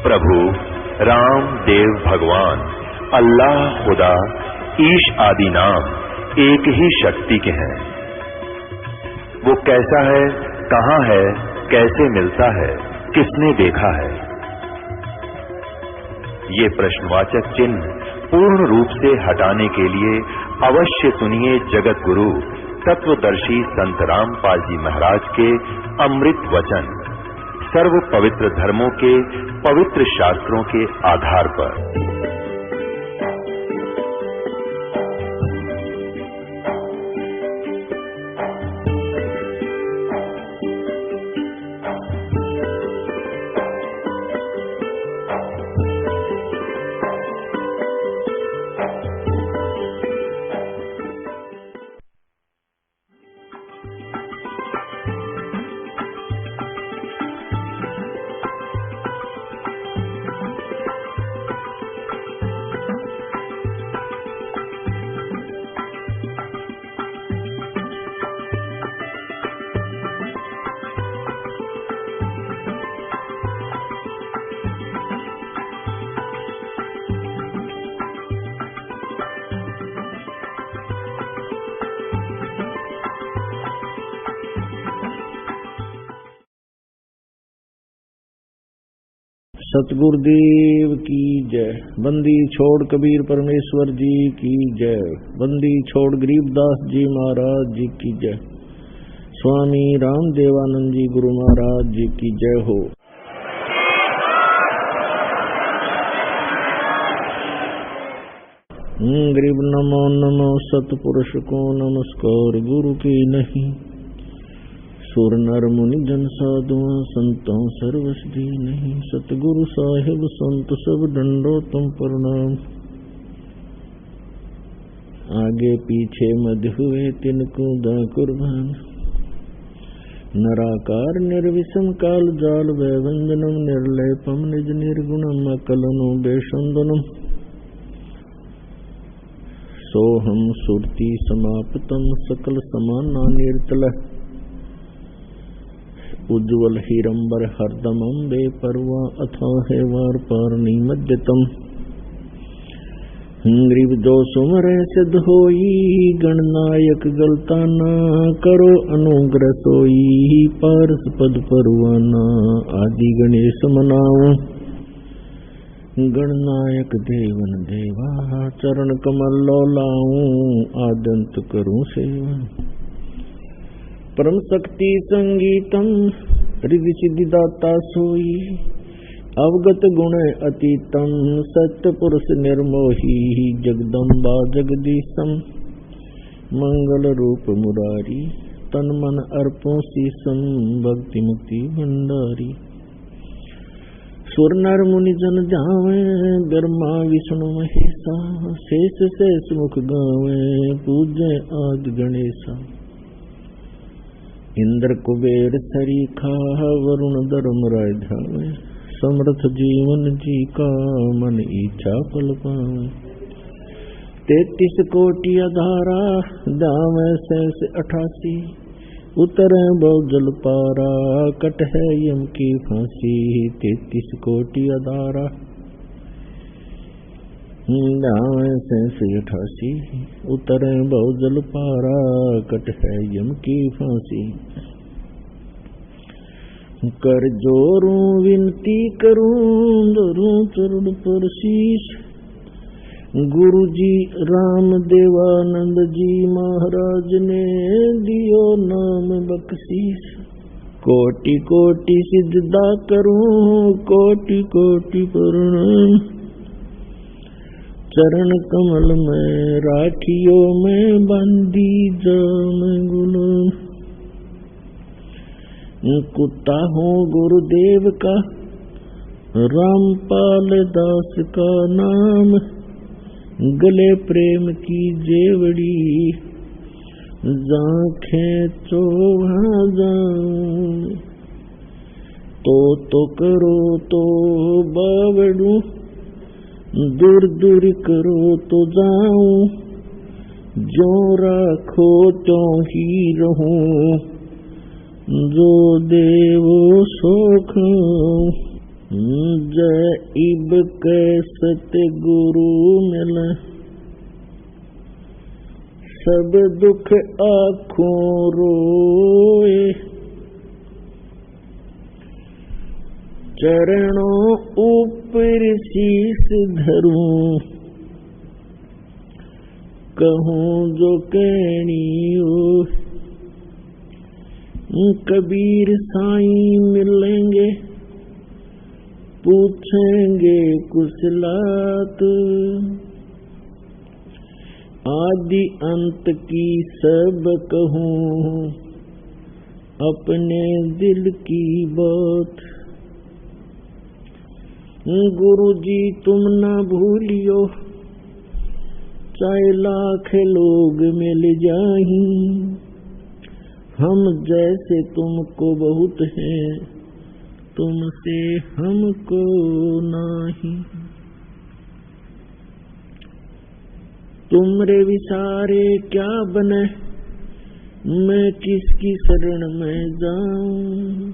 प्रभु राम देव भगवान अल्लाह खुदा ईश आदि नाम एक ही शक्ति के हैं। वो कैसा है, कहाँ है, कैसे मिलता है, किसने देखा है? ये प्रश्नवाचक चिन्ह पूर्ण रूप से हटाने के लिए अवश्य सुनिए जगत गुरु तत्वदर्शी संत रामपाल जी महाराज के अमृत वचन, सर्व पवित्र धर्मों के पवित्र शास्त्रों के आधार पर। सतगुरुदेव की जय। बंदी छोड़ कबीर परमेश्वर जी की जय। बंदी छोड़ गरीबदास जी महाराज जी की जय। स्वामी रामदेवानंद जी गुरु महाराज जी की जय हो। गरीब नमो नमो सतपुरुष को नमस्कार गुरु की नहीं। सुर नर मुनि जन साधुआ संतों सर्वसदी नहीं। सतगुरु साहिब संत सब डंडो तुम प्रणाम। आगे पीछे मध्य हुए तिनको दा कुर्बान। नराकार निर्विषम काल जाल वैवंजनम निर्लयपम निज निर्गुणम अकलनो बेशंदनम। सोहम सुरति समाप्तम सकल समाना निर्तल। उज्ज्वल हीरंबर हरदमं बेपरवा अथाह वार पारणी मध्यतम। गरीब जो सुमर सिद्ध होई गणनायक गलता ना करो अनुग्रह सोई पारस पद परवाना। आदि गणेश मनाओ गणनायक देवन देवा चरण कमल लो लाऊं आदंत करूं सेवा। परम शक्ति संगीतम रिद्धि सिद्धि दाता सोई अवगत गुण अतीतम सत्य पुरुष निर्मोही जगदम्बा जगदीशम। मंगल रूप मुरारी तन मन अर्पों शीसम भक्ति मुक्ति भंडारी। सुर नर मुनि जन जावे ब्रह्मा विष्णु महेशा। शेष शेष मुख गावे पूजे आदि गणेशा। इंद्र कुबेर सरीखा वरुण धर्म राय धावे। समर्थ जीवन जी का मन इच्छा फल पावे। 33 कोटि अधारा दावे सहस 88। उतरे बहुजल पारा कट है यम की फांसी। 33 कोटि अधारा दावे सहस 88। उतरे बहुजल पारा कट है यम की फांसी। कर जोरूं विनती करूं धरूं चरण पर शीश। गुरु जी राम देवानंद जी महाराज ने दियो नाम बख्शीश। कोटि कोटि सिजदा करूं कोटि कोटि प्रणाम। चरण कमल में राखियो में बंदी जाम गुलाम। कुत्ता हूँ गुरुदेव का रामपाल दास का नाम। गले प्रेम की जेवड़ी जांखें चोहा जाऊं। तो करो तो बावड़ू दूर दूर करो तो जाऊं। जो राखो तो ही रहूं जो देवो सोख। जय इब के सतगुरु मिल सब दुख आँखों रोए। चरणों ऊपर शीस धरूं कहूँ जो कहनी हो। कबीर साईं मिलेंगे पूछेंगे कुशलात। आदि अंत की सब कहूँ अपने दिल की बात। गुरु जी तुम न भूलियो चाहे लाख लोग मिल जाही। हम जैसे तुमको बहुत हैं तुमसे हमको नहीं। तुमरे विचारे क्या बने मैं किसकी शरण में जाऊं।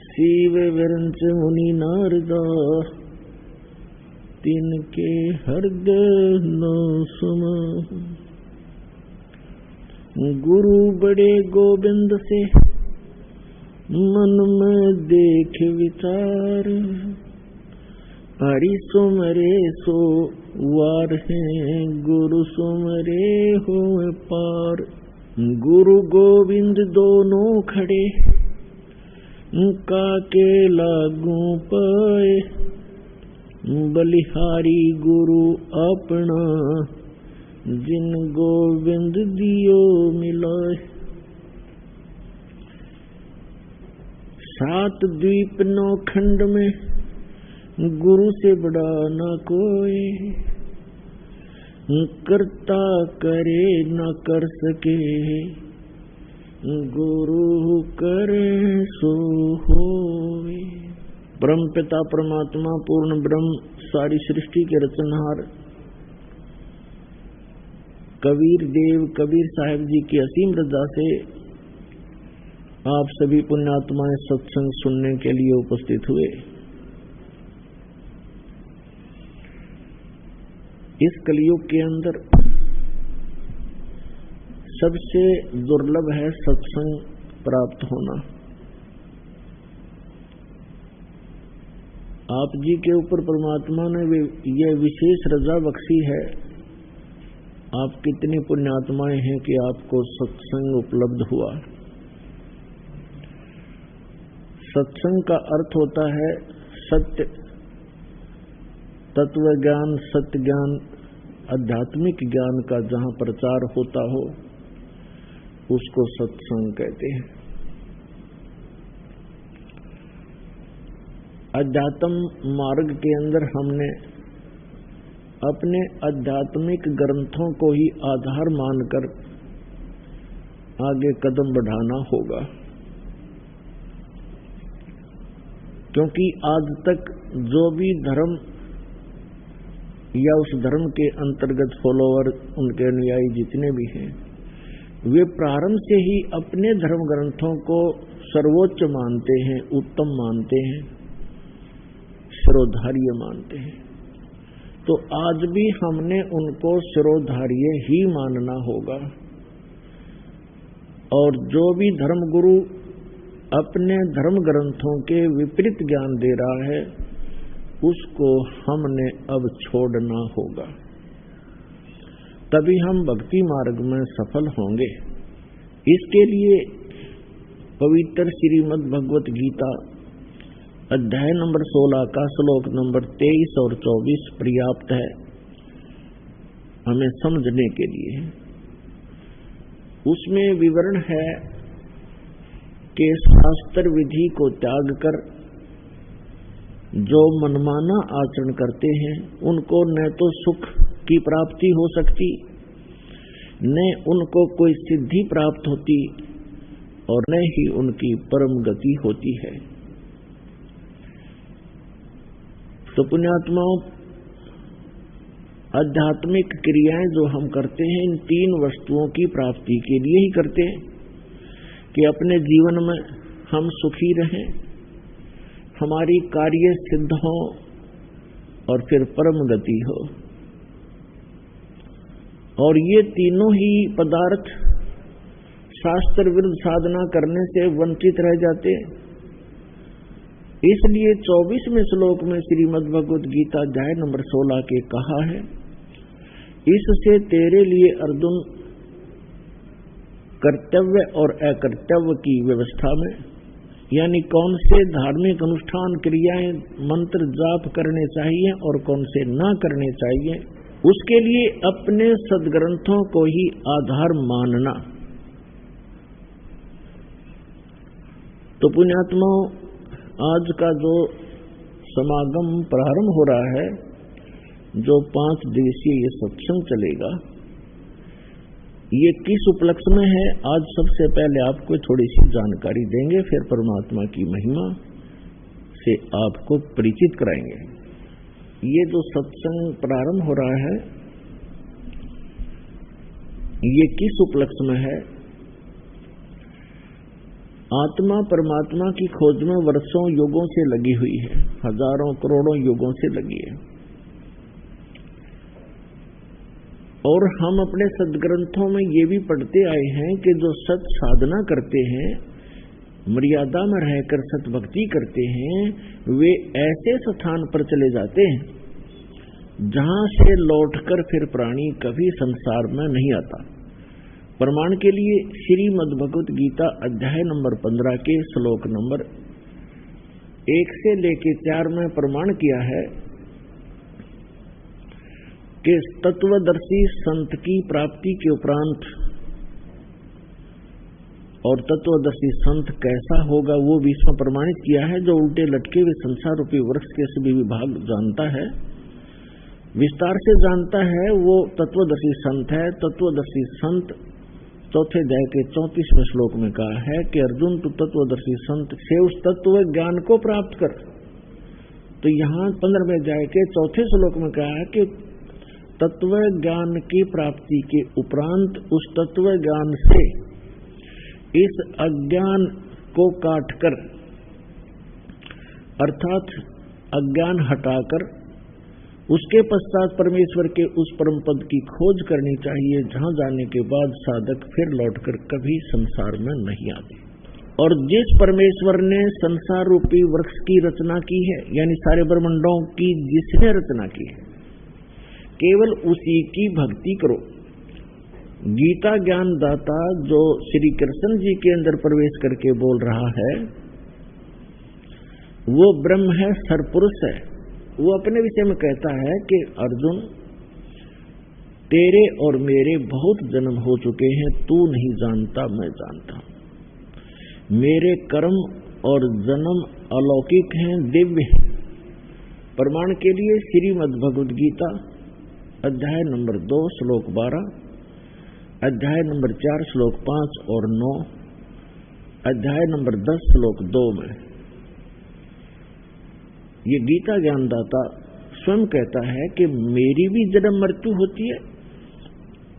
शिव विरंच मुनि नारदा तिनके हृदय न सुमा। गुरु बड़े गोविंद से मन में देख विचार। हरि सुमरे सो वार है गुरु सुमरे हो पार। गुरु गोविंद दोनों खड़े काके लागू पाए। बलिहारी गुरु अपना जिन गोविंद दियो मिलाए। सात द्वीप नौ खंड में गुरु से बड़ा न कोई। करता करे न कर सके गुरु करे सो होए। परम पिता परमात्मा पूर्ण ब्रह्म सारी सृष्टि के रचनहार कबीर देव कबीर साहब जी की असीम रजा से आप सभी पुण्यात्माएं सत्संग सुनने के लिए उपस्थित हुए। इस कलयुग के अंदर सबसे दुर्लभ है सत्संग प्राप्त होना। आप जी के ऊपर परमात्मा ने यह विशेष रजा बख्शी है। आप कितनी पुण्यात्माएं हैं कि आपको सत्संग उपलब्ध हुआ। सत्संग का अर्थ होता है सत्य तत्व ज्ञान, सत्य ज्ञान, आध्यात्मिक ज्ञान का जहां प्रचार होता हो उसको सत्संग कहते हैं। अध्यात्म मार्ग के अंदर हमने अपने आध्यात्मिक ग्रंथों को ही आधार मानकर आगे कदम बढ़ाना होगा, क्योंकि आज तक जो भी धर्म या उस धर्म के अंतर्गत फॉलोअर, उनके अनुयायी जितने भी हैं, वे प्रारंभ से ही अपने धर्म ग्रंथों को सर्वोच्च मानते हैं, उत्तम मानते हैं, शिरोधार्य मानते हैं। तो आज भी हमने उनको शिरोधार्य ही मानना होगा। और जो भी धर्मगुरु अपने धर्म ग्रंथों के विपरीत ज्ञान दे रहा है उसको हमने अब छोड़ना होगा, तभी हम भक्ति मार्ग में सफल होंगे। इसके लिए पवित्र श्रीमद् भगवत गीता अध्याय नंबर 16 का श्लोक नंबर 23 और 24 पर्याप्त है हमें समझने के लिए। उसमें विवरण है कि शास्त्र विधि को त्याग कर जो मनमाना आचरण करते हैं उनको न तो सुख की प्राप्ति हो सकती, न उनको कोई सिद्धि प्राप्त होती और न ही उनकी परम गति होती है। तो पुण्यात्माओं, आध्यात्मिक क्रियाएं जो हम करते हैं इन तीन वस्तुओं की प्राप्ति के लिए ही करते हैं कि अपने जीवन में हम सुखी रहें, हमारी कार्य सिद्ध हो और फिर परम गति हो। और ये तीनों ही पदार्थ शास्त्र विरुद्ध साधना करने से वंचित रह जाते हैं। इसलिए 24वें श्लोक में श्रीमद् भगवद गीता अध्याय नंबर 16 के कहा है, इससे तेरे लिए अर्जुन कर्तव्य और अकर्तव्य की व्यवस्था में, यानी कौन से धार्मिक अनुष्ठान क्रियाएं मंत्र जाप करने चाहिए और कौन से ना करने चाहिए, उसके लिए अपने सद्ग्रंथों को ही आधार मानना। तो पुण्यात्माओं, आज का जो समागम प्रारंभ हो रहा है, जो 5 दिवसीय ये सत्संग चलेगा, ये किस उपलक्ष्य में है, आज सबसे पहले आपको थोड़ी सी जानकारी देंगे, फिर परमात्मा की महिमा से आपको परिचित कराएंगे। ये जो सत्संग प्रारंभ हो रहा है, ये किस उपलक्ष्य में है? आत्मा परमात्मा की खोज में वर्षों युगों से लगी हुई है, हजारों करोड़ों युगों से लगी है। और हम अपने सद्ग्रंथों में ये भी पढ़ते आए हैं कि जो सत साधना करते हैं, मर्यादा में रहकर सत भक्ति करते हैं, वे ऐसे स्थान पर चले जाते हैं जहां से लौटकर फिर प्राणी कभी संसार में नहीं आता। प्रमाण के लिए श्रीमद् भगवद गीता अध्याय नंबर 15 के श्लोक नंबर 1 से लेकर 4 में प्रमाण किया है कि तत्वदर्शी संत की प्राप्ति के उपरांत, और तत्वदर्शी संत कैसा होगा वो भी इसमें प्रमाणित किया है। जो उल्टे लटके हुए संसार रूपी वृक्ष के सभी विभाग जानता है, विस्तार से जानता है, वो तत्वदर्शी संत है। तत्वदर्शी संत चौथे अध्याय के 34वें श्लोक में कहा है कि अर्जुन, तू तत्वदर्शी संत से उस तत्व ज्ञान को प्राप्त कर। तो यहाँ 15वें अध्याय के 4थे श्लोक में कहा है कि तत्व ज्ञान की प्राप्ति के उपरांत उस तत्व ज्ञान से इस अज्ञान को काटकर, अर्थात अज्ञान हटाकर, उसके पश्चात परमेश्वर के उस परम पद की खोज करनी चाहिए, जहां जाने के बाद साधक फिर लौटकर कभी संसार में नहीं आते। और जिस परमेश्वर ने संसार रूपी वृक्ष की रचना की है, यानी सारे ब्रह्मांडों की जिसने रचना की है, केवल उसी की भक्ति करो। गीता ज्ञान दाता जो श्री कृष्ण जी के अंदर प्रवेश करके बोल रहा है, वो ब्रह्म है, सरपुरुष है। वो अपने विषय में कहता है कि अर्जुन, तेरे और मेरे बहुत जन्म हो चुके हैं, तू नहीं जानता, मैं जानता हूं। मेरे कर्म और जन्म अलौकिक हैं, दिव्य हैं। प्रमाण के लिए श्रीमद् भगवद गीता अध्याय नंबर 2 श्लोक 12, अध्याय नंबर 4 श्लोक 5 और 9, अध्याय नंबर 10 श्लोक 2 में ये गीता ज्ञानदाता स्वयं कहता है कि मेरी भी जन्म मृत्यु होती है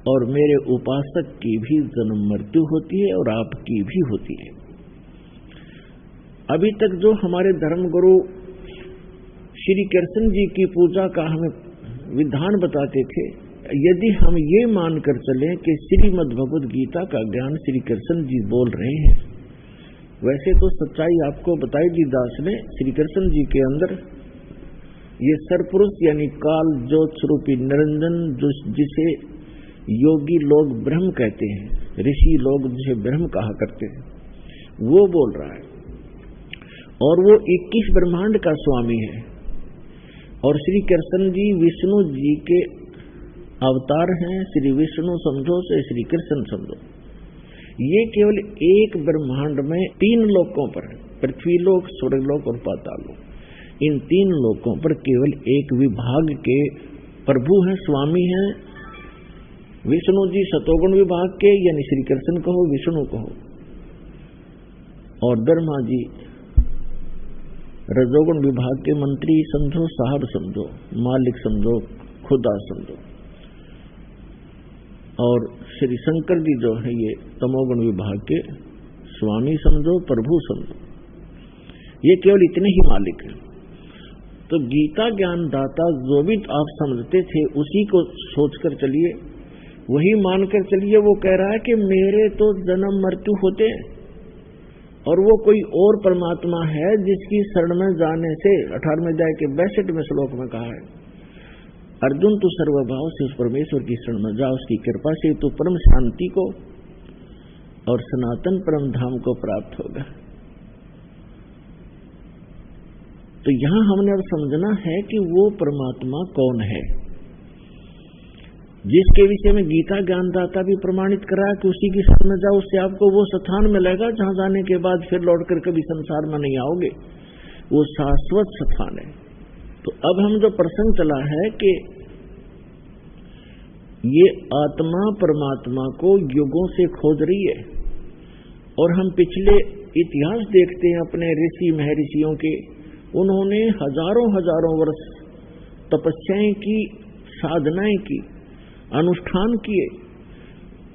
और मेरे उपासक की भी जन्म मृत्यु होती है और आपकी भी होती है। अभी तक जो हमारे धर्मगुरु श्री कृष्ण जी की पूजा का हमें विधान बताते थे, यदि हम ये मानकर चलें कि श्रीमद् भगवद गीता का ज्ञान श्री कृष्ण जी बोल रहे हैं, वैसे तो सच्चाई आपको बताई दी दास ने। श्री कृष्ण जी के अंदर ये सरपुरुष यानी काल ज्योत स्वरूपी निरंजन, जिसे योगी लोग ब्रह्म कहते हैं, ऋषि लोग जिसे ब्रह्म कहा करते हैं, वो बोल रहा है। और वो 21 ब्रह्मांड का स्वामी है। और श्री कृष्ण जी विष्णु जी के अवतार हैं। श्री विष्णु समझो से श्री कृष्ण समझो। ये केवल एक ब्रह्मांड में 3 लोकों पर, पृथ्वी लोक, स्वर्गलोक और पाताल लोक, इन 3 लोकों पर केवल एक विभाग के प्रभु हैं, स्वामी हैं। विष्णु जी सतोगुण विभाग के, यानी श्री कृष्ण कहो, विष्णु कहो, और ब्रह्मा जी रजोगुण विभाग के मंत्री समझो, साहब समझो, मालिक समझो, खुदा समझो। और श्री शंकर जी जो है ये तमोगुण विभाग के स्वामी समझो, प्रभु समझो। ये केवल इतने ही मालिक हैं। तो गीता ज्ञान दाता जो भी आप समझते थे उसी को सोचकर चलिए, वही मानकर चलिए। वो कह रहा है कि मेरे तो जन्म मृत्यु होते हैं और वो कोई और परमात्मा है जिसकी शरण में जाने से 18वें अध्याय के 62वें श्लोक में कहा है, अर्जुन तू सर्वभाव से उस परमेश्वर की शरण में जा, उसकी कृपा से तू परम शांति को और सनातन परम धाम को प्राप्त होगा। तो यहां हमने अब समझना है कि वो परमात्मा कौन है, जिसके विषय में गीता ज्ञानदाता भी प्रमाणित करा कि उसी की शरण में जाओ, उससे आपको वो स्थान मिलेगा जहां जाने के बाद फिर लौटकर कभी संसार में नहीं आओगे, वो शाश्वत स्थान है। तो अब हम जो प्रसंग चला है कि ये आत्मा परमात्मा को युगों से खोज रही है, और हम पिछले इतिहास देखते हैं अपने ऋषि महर्षियों के, उन्होंने हजारों हजारों वर्ष तपस्याएं की, साधनाएं की, अनुष्ठान किए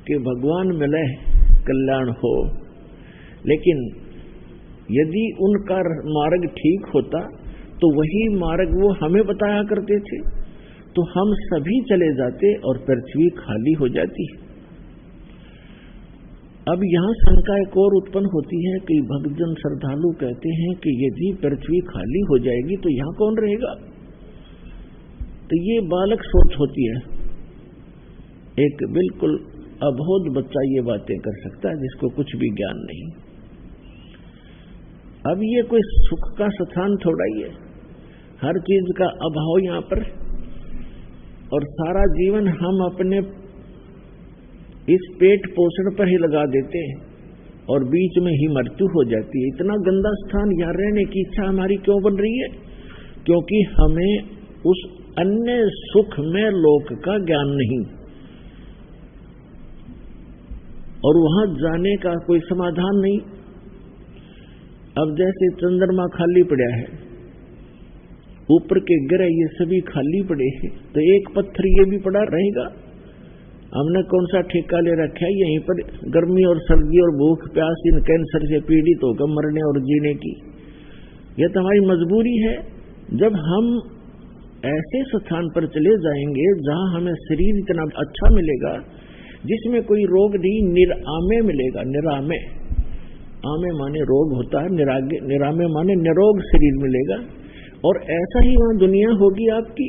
कि भगवान मिले कल्याण हो। लेकिन यदि उनका मार्ग ठीक होता तो वही मार्ग वो हमें बताया करते थे, तो हम सभी चले जाते और पृथ्वी खाली हो जाती। अब यहां शंका एक और उत्पन्न होती है कि भक्तजन श्रद्धालु कहते हैं कि यदि पृथ्वी खाली हो जाएगी तो यहां कौन रहेगा। तो ये बालक सोच होती है, एक बिल्कुल अबोध बच्चा ये बातें कर सकता है जिसको कुछ भी ज्ञान नहीं। अब ये कोई सुख का स्थान थोड़ा ही है, हर चीज का अभाव यहां पर, और सारा जीवन हम अपने इस पेट पोषण पर ही लगा देते हैं और बीच में ही मृत्यु हो जाती है। इतना गंदा स्थान यहां रहने की इच्छा हमारी क्यों बन रही है? क्योंकि हमें उस अन्य सुख में लोक का ज्ञान नहीं, और वहां जाने का कोई समाधान नहीं। अब जैसे चंद्रमा खाली पड़ा है, ऊपर के ग्रह ये सभी खाली पड़े हैं, तो एक पत्थर ये भी पड़ा रहेगा। हमने कौन सा ठेका ले रखा है यहीं पर गर्मी और सर्दी और भूख प्यास इन कैंसर से पीड़ित होकर मरने और जीने की? यह तो हमारी मजबूरी है। जब हम ऐसे स्थान पर चले जाएंगे जहां हमें शरीर इतना अच्छा मिलेगा जिसमें कोई रोग नहीं, निरामय मिलेगा। निरामय, आमे माने रोग होता है, निरामय माने निरोग शरीर मिलेगा। और ऐसा ही वहां दुनिया होगी आपकी,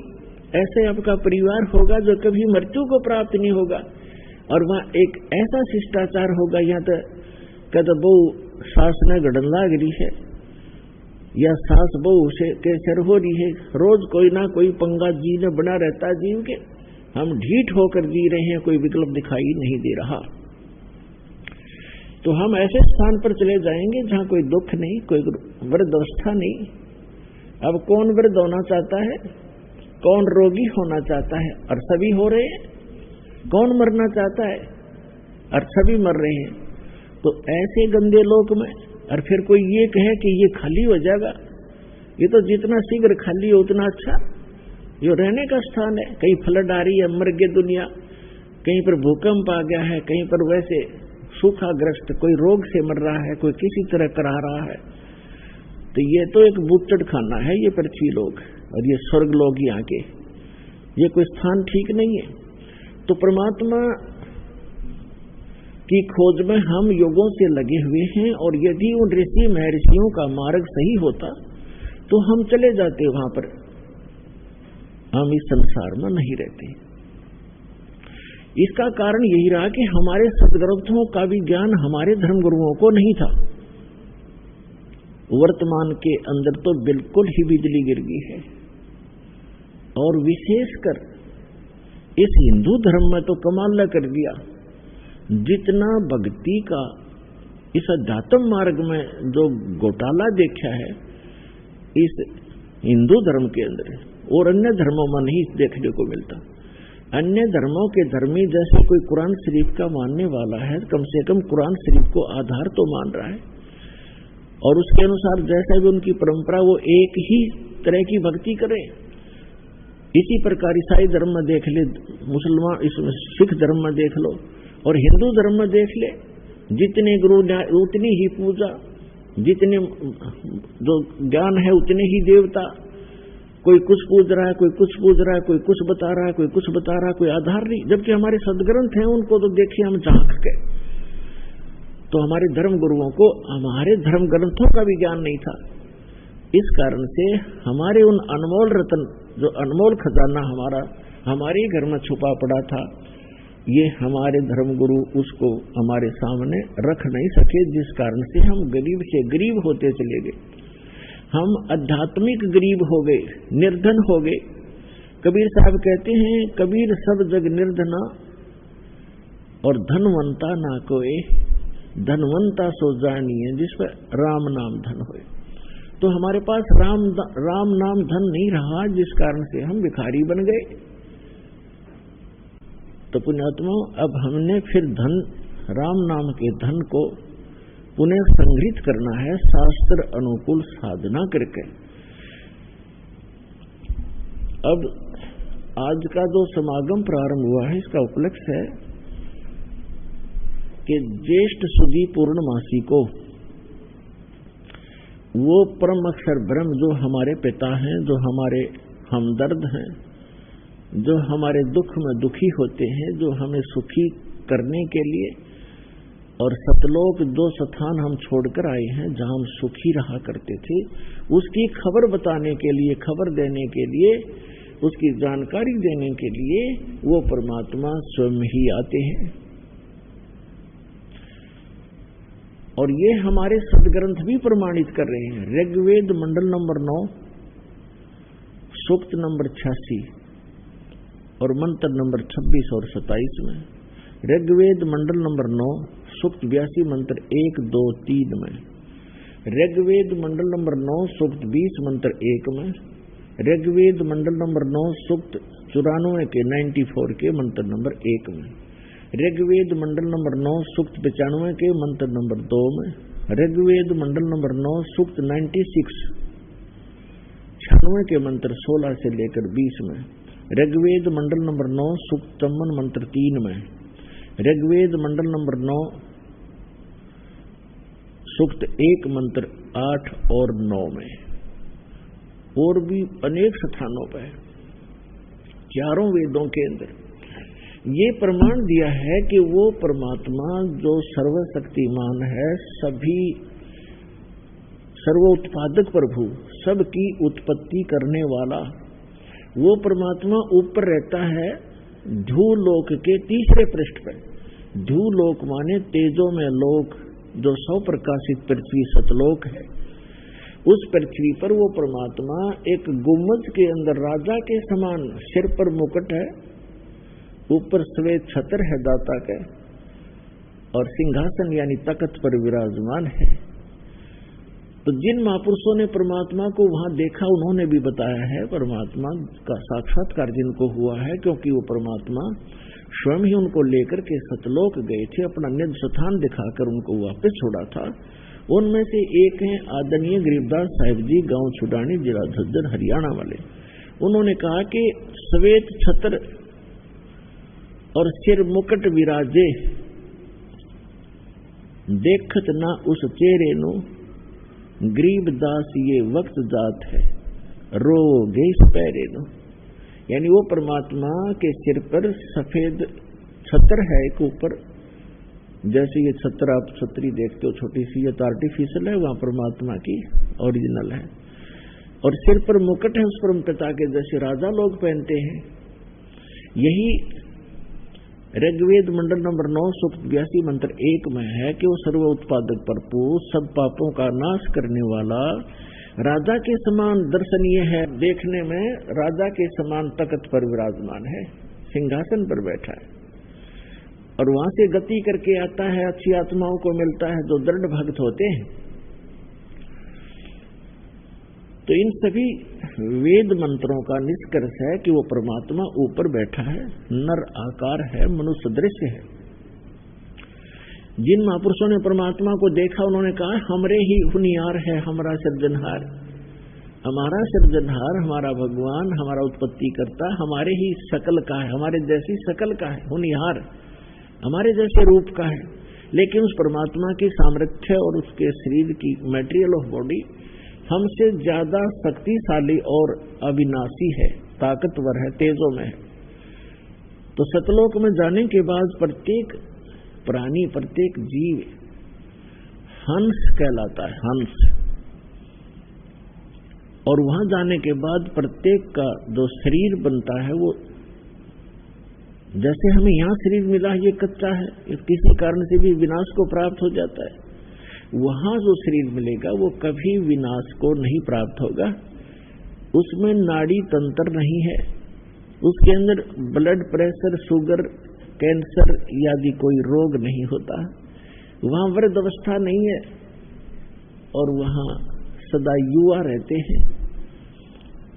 ऐसे आपका परिवार होगा जो कभी मृत्यु को प्राप्त नहीं होगा। और वहां एक ऐसा शिष्टाचार होगा, यहाँ तो कद बहु सास न गड़न लाग रही है या सास बहु से के सिर हो रही है, रोज कोई ना कोई पंगा जी ने बना रहता है जीव के, हम ढीठ होकर जी रहे हैं, कोई विकल्प दिखाई नहीं दे रहा। तो हम ऐसे स्थान पर चले जाएंगे जहां कोई दुख नहीं, कोई वृद्धावस्था नहीं। अब कौन वृद्ध होना चाहता है, कौन रोगी होना चाहता है, और सभी हो रहे हैं। कौन मरना चाहता है, और सभी मर रहे हैं। तो ऐसे गंदे लोक में और फिर कोई ये कहे कि ये खाली हो जाएगा, ये तो जितना शीघ्र खाली हो उतना अच्छा। ये रहने का स्थान है, कहीं फ्लड आ रही है, मर गई दुनिया, कहीं पर भूकंप आ गया है, कहीं पर वैसे सूखाग्रस्त कोई रोग से मर रहा है, कोई किसी तरह करा रहा है। तो ये तो एक बूचड़ खाना है ये पृथ्वी लोग, और ये स्वर्ग लोग यहाँ के, ये कोई स्थान ठीक नहीं है। तो परमात्मा की खोज में हम युगों से लगे हुए हैं, और यदि उन ऋषि महर्षियों का मार्ग सही होता तो हम चले जाते वहां पर, हम इस संसार में नहीं रहते। इसका कारण यही रहा कि हमारे सद्ग्रंथों का भी ज्ञान हमारे धर्मगुरुओं को नहीं था। वर्तमान के अंदर तो बिल्कुल ही बिजली गिर गई है, और विशेषकर इस हिंदू धर्म में तो कमाल न कर दिया। जितना भक्ति का इस अध्यात्म मार्ग में जो घोटाला देखा है इस हिंदू धर्म के अंदर, और अन्य धर्मों में नहीं देखने को मिलता। अन्य धर्मों के धर्मी जैसे कोई कुरान शरीफ का मानने वाला है, कम से कम कुरान शरीफ को आधार तो मान रहा है, और उसके अनुसार जैसा भी उनकी परंपरा वो एक ही तरह की भक्ति करे। इसी प्रकार ईसाई धर्म में देख ले, मुसलमान सिख धर्म में देख लो, और हिंदू धर्म में देख ले, जितने गुरु उतनी ही पूजा, जितने जो ज्ञान है उतने ही देवता। कोई कुछ पूज रहा है, कोई कुछ पूज रहा है, कोई कुछ बता रहा है, कोई कुछ बता रहा है, कोई आधार नहीं। जबकि हमारे सदग्रंथ हैं, उनको तो देखिए हम झांक के। तो हमारे धर्म गुरुओं को हमारे धर्म ग्रंथों का भी ज्ञान नहीं था। इस कारण से हमारे उन अनमोल रत्न, जो अनमोल खजाना हमारे घर में छुपा पड़ा था, ये हमारे धर्मगुरु उसको हमारे सामने रख नहीं सके, जिस कारण से हम गरीब से गरीब होते चले गए। हम आध्यात्मिक गरीब हो गए, निर्धन हो गए। कबीर साहब कहते हैं, कबीर सब जग निर्धना और धनवंता ना कोई, धनवंता सो जानिए जिस पर राम नाम धन होए। तो हमारे पास राम नाम धन नहीं रहा, जिस कारण से हम भिखारी बन गए। तो पुण्यात्मा, अब हमने फिर धन, राम नाम के धन को पुनः संग्रहित करना है शास्त्र अनुकूल साधना करके। अब आज का जो समागम प्रारंभ हुआ है, इसका उपलक्ष्य है कि ज्येष्ठ सुदी पूर्णमासी को वो परम अक्षर ब्रह्म जो हमारे पिता हैं, जो हमारे हमदर्द हैं, जो हमारे दुख में दुखी होते हैं, जो हमें सुखी करने के लिए और सतलोक जो स्थान हम छोड़कर आए हैं, जहां हम सुखी रहा करते थे, उसकी खबर बताने के लिए, खबर देने के लिए, उसकी जानकारी देने के लिए वो परमात्मा स्वयं ही आते हैं। और ये हमारे सदग्रंथ भी प्रमाणित कर रहे हैं। ऋग्वेद मंडल नंबर 9 सूक्त नंबर 86 और मंत्र नंबर 26 और 27 में, ऋग्वेद मंडल नंबर 9 सूक्त 82 मंत्र 1, 2, 3 में, ऋग्वेद मंडल नंबर 9 सूक्त 20 मंत्र 1 में, ऋग्वेद मंडल नंबर 9 सूक्त 94 के 94 के मंत्र नंबर 1 में, ऋग्वेद मंडल नंबर 9 सूक्त 95 के मंत्र नंबर 2 में, ऋग्वेद मंडल नंबर 9 सूक्त 96 96 के मंत्र 16 से लेकर 20 में, ऋग्वेद मंडल नंबर 9 सूक्त 53 मंत्र 3 में, ऋग्वेद मंडल नंबर 9 सूक्त 1 मंत्र 8 और 9 में, और भी अनेक स्थानों पर चारों वेदों के अंदर ये प्रमाण दिया है कि वो परमात्मा जो सर्वशक्तिमान है, सभी सर्वोत्पादक प्रभु, सबकी उत्पत्ति करने वाला, वो परमात्मा ऊपर रहता है ध्रुवलोक के तीसरे पृष्ठ पर। ध्रुवलोक माने तेजो में लोक, जो सौ प्रकाशित पृथ्वी सतलोक है। उस पृथ्वी पर वो परमात्मा एक गुम्बद के अंदर राजा के समान, सिर पर मुकुट है, ऊपर श्वेत छत्र है दाता का, और सिंहासन यानी तख्त पर विराजमान है। तो जिन महापुरुषों ने परमात्मा को वहां देखा, उन्होंने भी बताया है परमात्मा का साक्षात्कार जिनको हुआ है, क्योंकि वो परमात्मा स्वयं ही उनको लेकर के सतलोक गए थे, अपना निज स्थान दिखाकर उनको वापस छोड़ा था। उनमें से एक हैं आदरणीय गरीबदास साहिब जी, गांव छुडानी, जिला झज्जर, हरियाणा वाले। उन्होंने कहा कि श्वेत छत्र और सिर मुकुट विराजे, देखत ना उस चेहरे नो, गरीबदास ये वक्त जात है, रोगे इस पैरे नो। यानी वो परमात्मा के सिर पर सफेद छत्र है एक ऊपर, जैसे ये छत्र आप छतरी देखते हो छोटी सी, ये तो आर्टिफिशियल है, वहां परमात्मा की ओरिजिनल है। और सिर पर मुकुट है उस परम पिता के, जैसे राजा लोग पहनते हैं। यही ऋग्वेद मंडल नंबर 9 सूक्त 82 मंत्र 1 में है कि वो सर्व उत्पादक प्रभु, सब पापों का नाश करने वाला, राजा के समान दर्शनीय है, देखने में राजा के समान तख्त पर विराजमान है, सिंहासन पर बैठा है, और वहां से गति करके आता है, अच्छी आत्माओं को मिलता है जो दृढ़ भक्त होते हैं। तो इन सभी वेद मंत्रों का निष्कर्ष है कि वो परमात्मा ऊपर बैठा है, नर आकार है, मनुष्य दृश्य है। जिन महापुरुषों ने परमात्मा को देखा, उन्होंने कहा हमरे ही हुनियार है हमारा सृजनहार, हमारा सृजनहार, हमारा भगवान, हमारा उत्पत्ति करता, हमारे ही शकल का है, हमारे जैसी शकल का है, हुनियार, हमारे जैसे रूप का है। लेकिन उस परमात्मा की सामर्थ्य और उसके शरीर की मटेरियल ऑफ बॉडी हमसे ज्यादा शक्तिशाली और अविनाशी है, ताकतवर है, तेजों में है। तो सतलोक में जाने के बाद प्रत्येक प्राणी, प्रत्येक जीव हंस कहलाता है, हंस। और वहां जाने के बाद प्रत्येक का जो शरीर बनता है वो, जैसे हमें यहां शरीर मिला ये कच्चा है, ये किसी कारण से भी विनाश को प्राप्त हो जाता है, वहां जो शरीर मिलेगा वो कभी विनाश को नहीं प्राप्त होगा। उसमें नाड़ी तंत्र नहीं है, उसके अंदर ब्लड प्रेशर, शुगर, कैंसर आदि कोई रोग नहीं होता, वहां वृद्ध अवस्था नहीं है और वहां सदा युवा रहते हैं।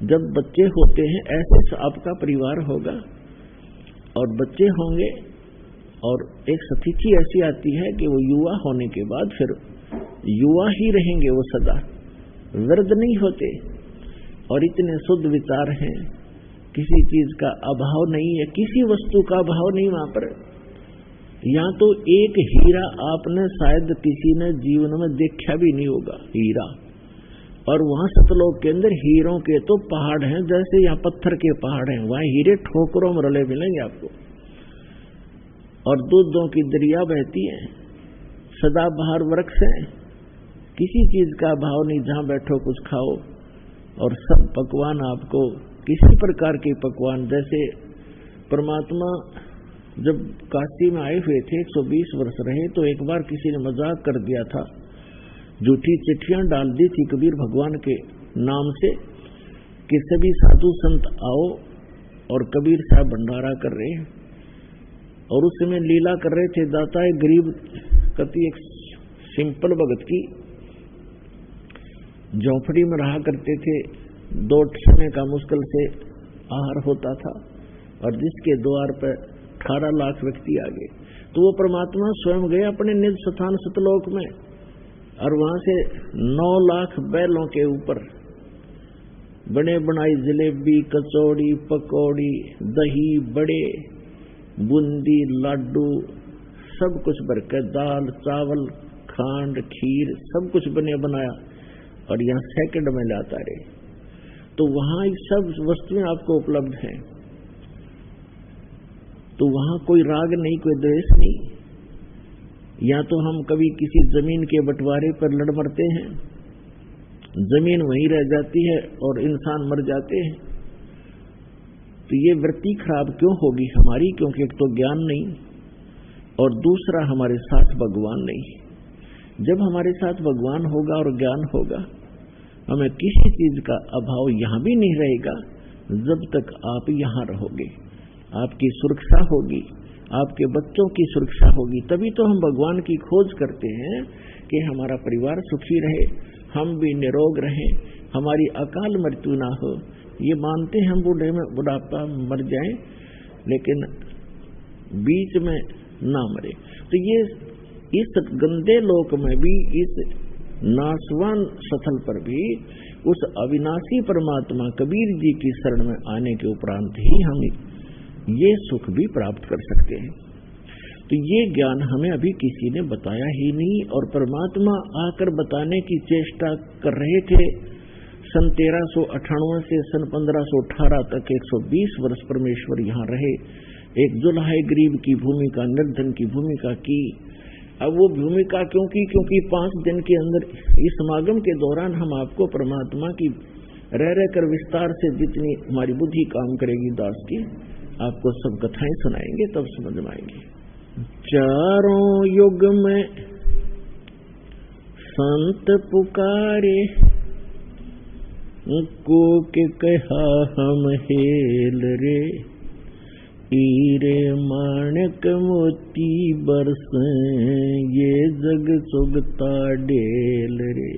जब बच्चे होते हैं ऐसे आपका परिवार होगा और बच्चे होंगे और एक स्थिति ऐसी आती है कि वो युवा होने के बाद फिर युवा ही रहेंगे, वो सदा वृद्ध नहीं होते। और इतने शुद्ध विचार हैं, किसी चीज का अभाव नहीं है, किसी वस्तु का अभाव नहीं वहां पर। यहाँ तो एक हीरा आपने शायद किसी ने जीवन में देखा भी नहीं होगा, हीरा। और वहां सतलोक के अंदर हीरों के तो पहाड़ हैं, जैसे यहाँ पत्थर के पहाड़ हैं, वहां हीरे ठोकरों में रले मिलेंगे आपको। और दूधों की दरिया बहती है, सदाबहार वृक्ष है, किसी चीज का अभाव नहीं, जहां बैठो कुछ खाओ। और सब पकवान आपको किसी प्रकार के पकवान, जैसे परमात्मा जब काशी में आए हुए थे 120 वर्ष रहे, तो एक बार किसी ने मजाक कर दिया था, झूठी चिट्ठियां डाल दी थी कबीर भगवान के नाम से कि सभी साधु संत आओ और कबीर साहब भंडारा कर रहे हैं। और उस समय लीला कर रहे थे, दाता है गरीब कति एक सिंपल भगत की झोंपड़ी में रहा करते थे, 2 समय का मुश्किल से आहार होता था और जिसके द्वार पर 18 लाख व्यक्ति आ गए। तो वो परमात्मा स्वयं गए अपने निज स्थान सतलोक में और वहां से 9 लाख बैलों के ऊपर बने बनाई जलेबी, कचौड़ी, पकौड़ी, दही, बड़े, बूंदी, लाडू सब कुछ भरकर, दाल, चावल, खांड, खीर सब कुछ बने बनाया और यहाँ सेकंड में लाता रहे। तो वहां सब वस्तुएं आपको उपलब्ध हैं। तो वहां कोई राग नहीं, कोई द्वेष नहीं। या तो हम कभी किसी जमीन के बंटवारे पर लड़ मरते हैं, जमीन वहीं रह जाती है और इंसान मर जाते हैं। तो ये वृत्ति खराब क्यों होगी हमारी? क्योंकि एक तो ज्ञान नहीं और दूसरा हमारे साथ भगवान नहीं। जब हमारे साथ भगवान होगा और ज्ञान होगा, हमें किसी चीज का अभाव यहां भी नहीं रहेगा। जब तक आप यहां रहोगे, आपकी सुरक्षा होगी, आपके बच्चों की सुरक्षा होगी। तभी तो हम भगवान की खोज करते हैं कि हमारा परिवार सुखी रहे, हम भी निरोग रहें, हमारी अकाल मृत्यु ना हो। ये मानते हैं हम बूढ़े में बुढ़ापा मर जाएं, लेकिन बीच में ना मरे। तो ये इस गंदे लोक में भी, इस नाशवान स्थल पर भी उस अविनाशी परमात्मा कबीर जी की शरण में आने के उपरांत ही हम ये सुख भी प्राप्त कर सकते हैं। तो ये ज्ञान हमें अभी किसी ने बताया ही नहीं और परमात्मा आकर बताने की चेष्टा कर रहे थे। सन 1398 से सन 1518 तक 120 वर्ष परमेश्वर यहाँ रहे, एक जुल्हा गरीब की भूमिका, निर्धन की भूमिका की। अब वो भूमिका क्यों की? क्योंकि 5 दिन के अंदर इस समागम के दौरान हम आपको परमात्मा की रह कर विस्तार से जितनी हमारी बुद्धि काम करेगी दास की, आपको सब कथाएं सुनाएंगे, तब समझ में आएंगी। चारों युग में संत पुकारे, को के कहा हम हेल रे, हीरे माणक मोती बरसें, ये जग सुगता डेल रे।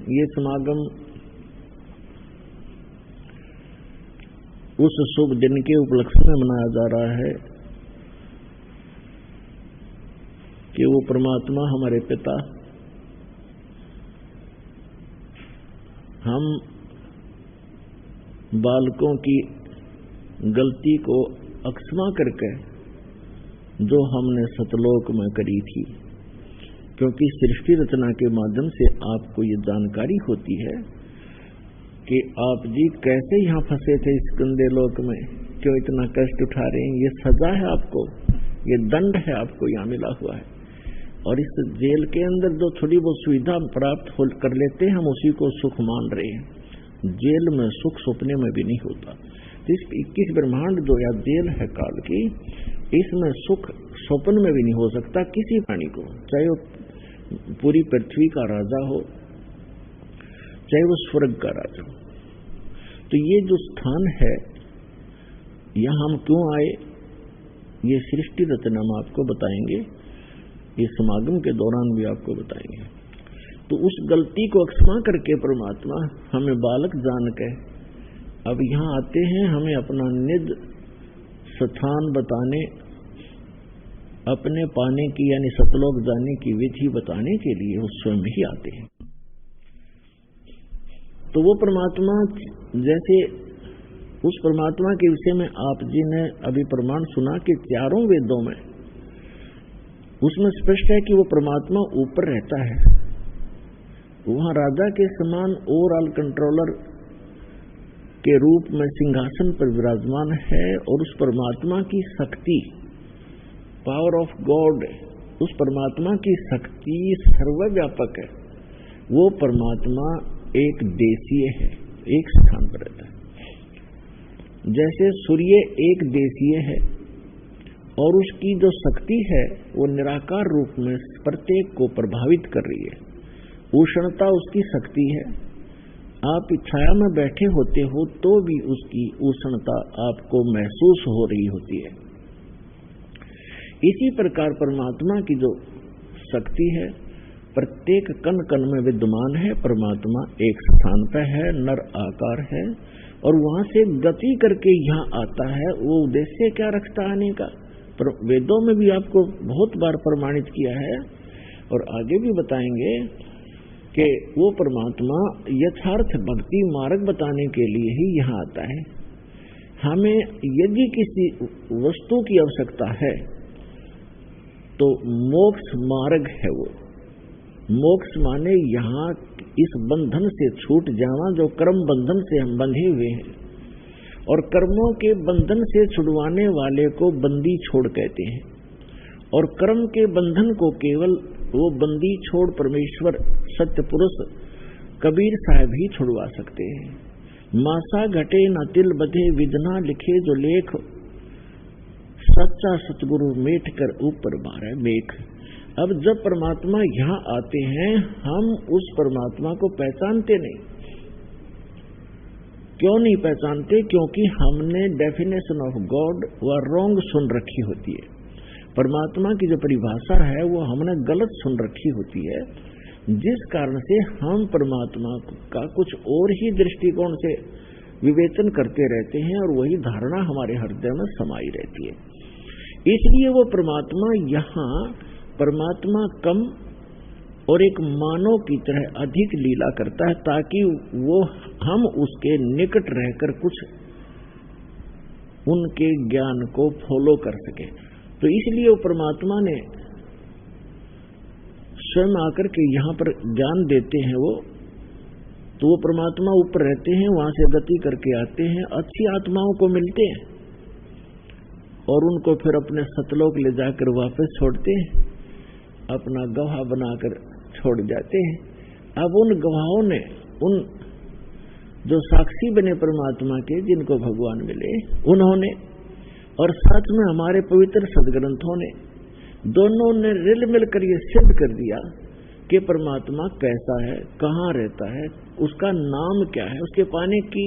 ये समागम उस शुभ दिन के उपलक्ष्य में मनाया जा रहा है कि वो परमात्मा हमारे पिता हम बालकों की गलती को अक्षमा करके जो हमने सतलोक में करी थी, क्योंकि सृष्टि रचना के माध्यम से आपको ये जानकारी होती है कि आप जी कैसे यहाँ फंसे थे इस गंदे लोक में, क्यों इतना कष्ट उठा रहे हैं। ये सजा है आपको, ये दंड है आपको यहाँ मिला हुआ है। और इस जेल के अंदर जो थोड़ी बहुत सुविधा प्राप्त कर लेते हैं हम उसी को सुख मान रहे हैं। जेल में सुख सपने में भी नहीं होता। तो इस 21 ब्रह्मांड जो या जेल है काल की, इसमें सुख स्वप्न में भी नहीं हो सकता किसी प्राणी को, चाहे वो पूरी पृथ्वी का राजा हो, चाहे वो स्वर्ग का राजा हो। तो ये जो स्थान है, यहाँ हम क्यों आए, ये सृष्टि रचना में आपको बताएंगे, ये समागम के दौरान भी आपको बताएंगे। तो उस गलती को अक्षमा करके परमात्मा हमें बालक जान के अब यहाँ आते हैं, हमें अपना निज स्थान बताने, अपने पाने की यानी सतलोक जाने की विधि बताने के लिए वो स्वयं ही आते हैं। तो वो परमात्मा, जैसे उस परमात्मा के विषय में आप जी ने अभी प्रमाण सुना कि चारों वेदों में उसमें स्पष्ट है कि वो परमात्मा ऊपर रहता है, वहां राजा के समान ओवरऑल कंट्रोलर के रूप में सिंहासन पर विराजमान है। और उस परमात्मा की शक्ति, पावर ऑफ गॉड, उस परमात्मा की शक्ति सर्वव्यापक है। वो परमात्मा एक देशीय है, एक स्थान पर रहता है। जैसे सूर्य एक देशीय है और उसकी जो शक्ति है वो निराकार रूप में प्रत्येक को प्रभावित कर रही है। उष्णता उसकी शक्ति है। आप छाया में बैठे होते हो तो भी उसकी उष्णता आपको महसूस हो रही होती है। इसी प्रकार परमात्मा की जो शक्ति है प्रत्येक कण कण में विद्यमान है। परमात्मा एक स्थान पर है, नर आकार है और वहां से गति करके यहाँ आता है। वो उद्देश्य क्या रखता आने का, वेदों में भी आपको बहुत बार प्रमाणित किया है और आगे भी बताएंगे कि वो परमात्मा यथार्थ भक्ति मार्ग बताने के लिए ही यहाँ आता है। हमें यदि किसी वस्तु की आवश्यकता है तो मोक्ष मार्ग है वो। मोक्ष माने यहाँ इस बंधन से छूट जाना जो कर्म बंधन से हम बंधे हुए हैं, और कर्मों के बंधन से छुड़वाने वाले को बंदी छोड़ कहते हैं। और कर्म के बंधन को केवल वो बंदी छोड़ परमेश्वर सत्य पुरुष कबीर साहब ही छुड़वा सकते हैं। मासा घटे न तिल बधे विधना लिखे जो लेख, सच्चा सतगुरु मेट कर ऊपर मारे मेघ। अब जब परमात्मा यहाँ आते हैं हम उस परमात्मा को पहचानते नहीं। क्यों नहीं पहचानते? क्योंकि हमने डेफिनेशन ऑफ गॉड व रॉन्ग सुन रखी होती है। परमात्मा की जो परिभाषा है वो हमने गलत सुन रखी होती है, जिस कारण से हम परमात्मा का कुछ और ही दृष्टिकोण से विवेचन करते रहते हैं और वही धारणा हमारे हृदय में समाई रहती है। इसलिए वो परमात्मा यहाँ परमात्मा कम और एक मानव की तरह अधिक लीला करता है ताकि वो हम उसके निकट रहकर कुछ उनके ज्ञान को फॉलो कर सके। तो इसलिए वो परमात्मा ने स्वयं आकर के यहाँ पर ज्ञान देते हैं। वो तो वो परमात्मा ऊपर रहते हैं, वहां से गति करके आते हैं, अच्छी आत्माओं को मिलते हैं और उनको फिर अपने सतलोक ले जाकर वापस छोड़ते हैं, अपना गवाह बनाकर छोड़ जाते हैं। अब उन गवाहों ने, उन जो साक्षी बने परमात्मा के, जिनको भगवान मिले, उन्होंने और सच में हमारे पवित्र सदग्रंथों ने, दोनों ने रिल मिलकर ये सिद्ध कर दिया कि परमात्मा कैसा है, कहाँ रहता है, उसका नाम क्या है, उसके पाने की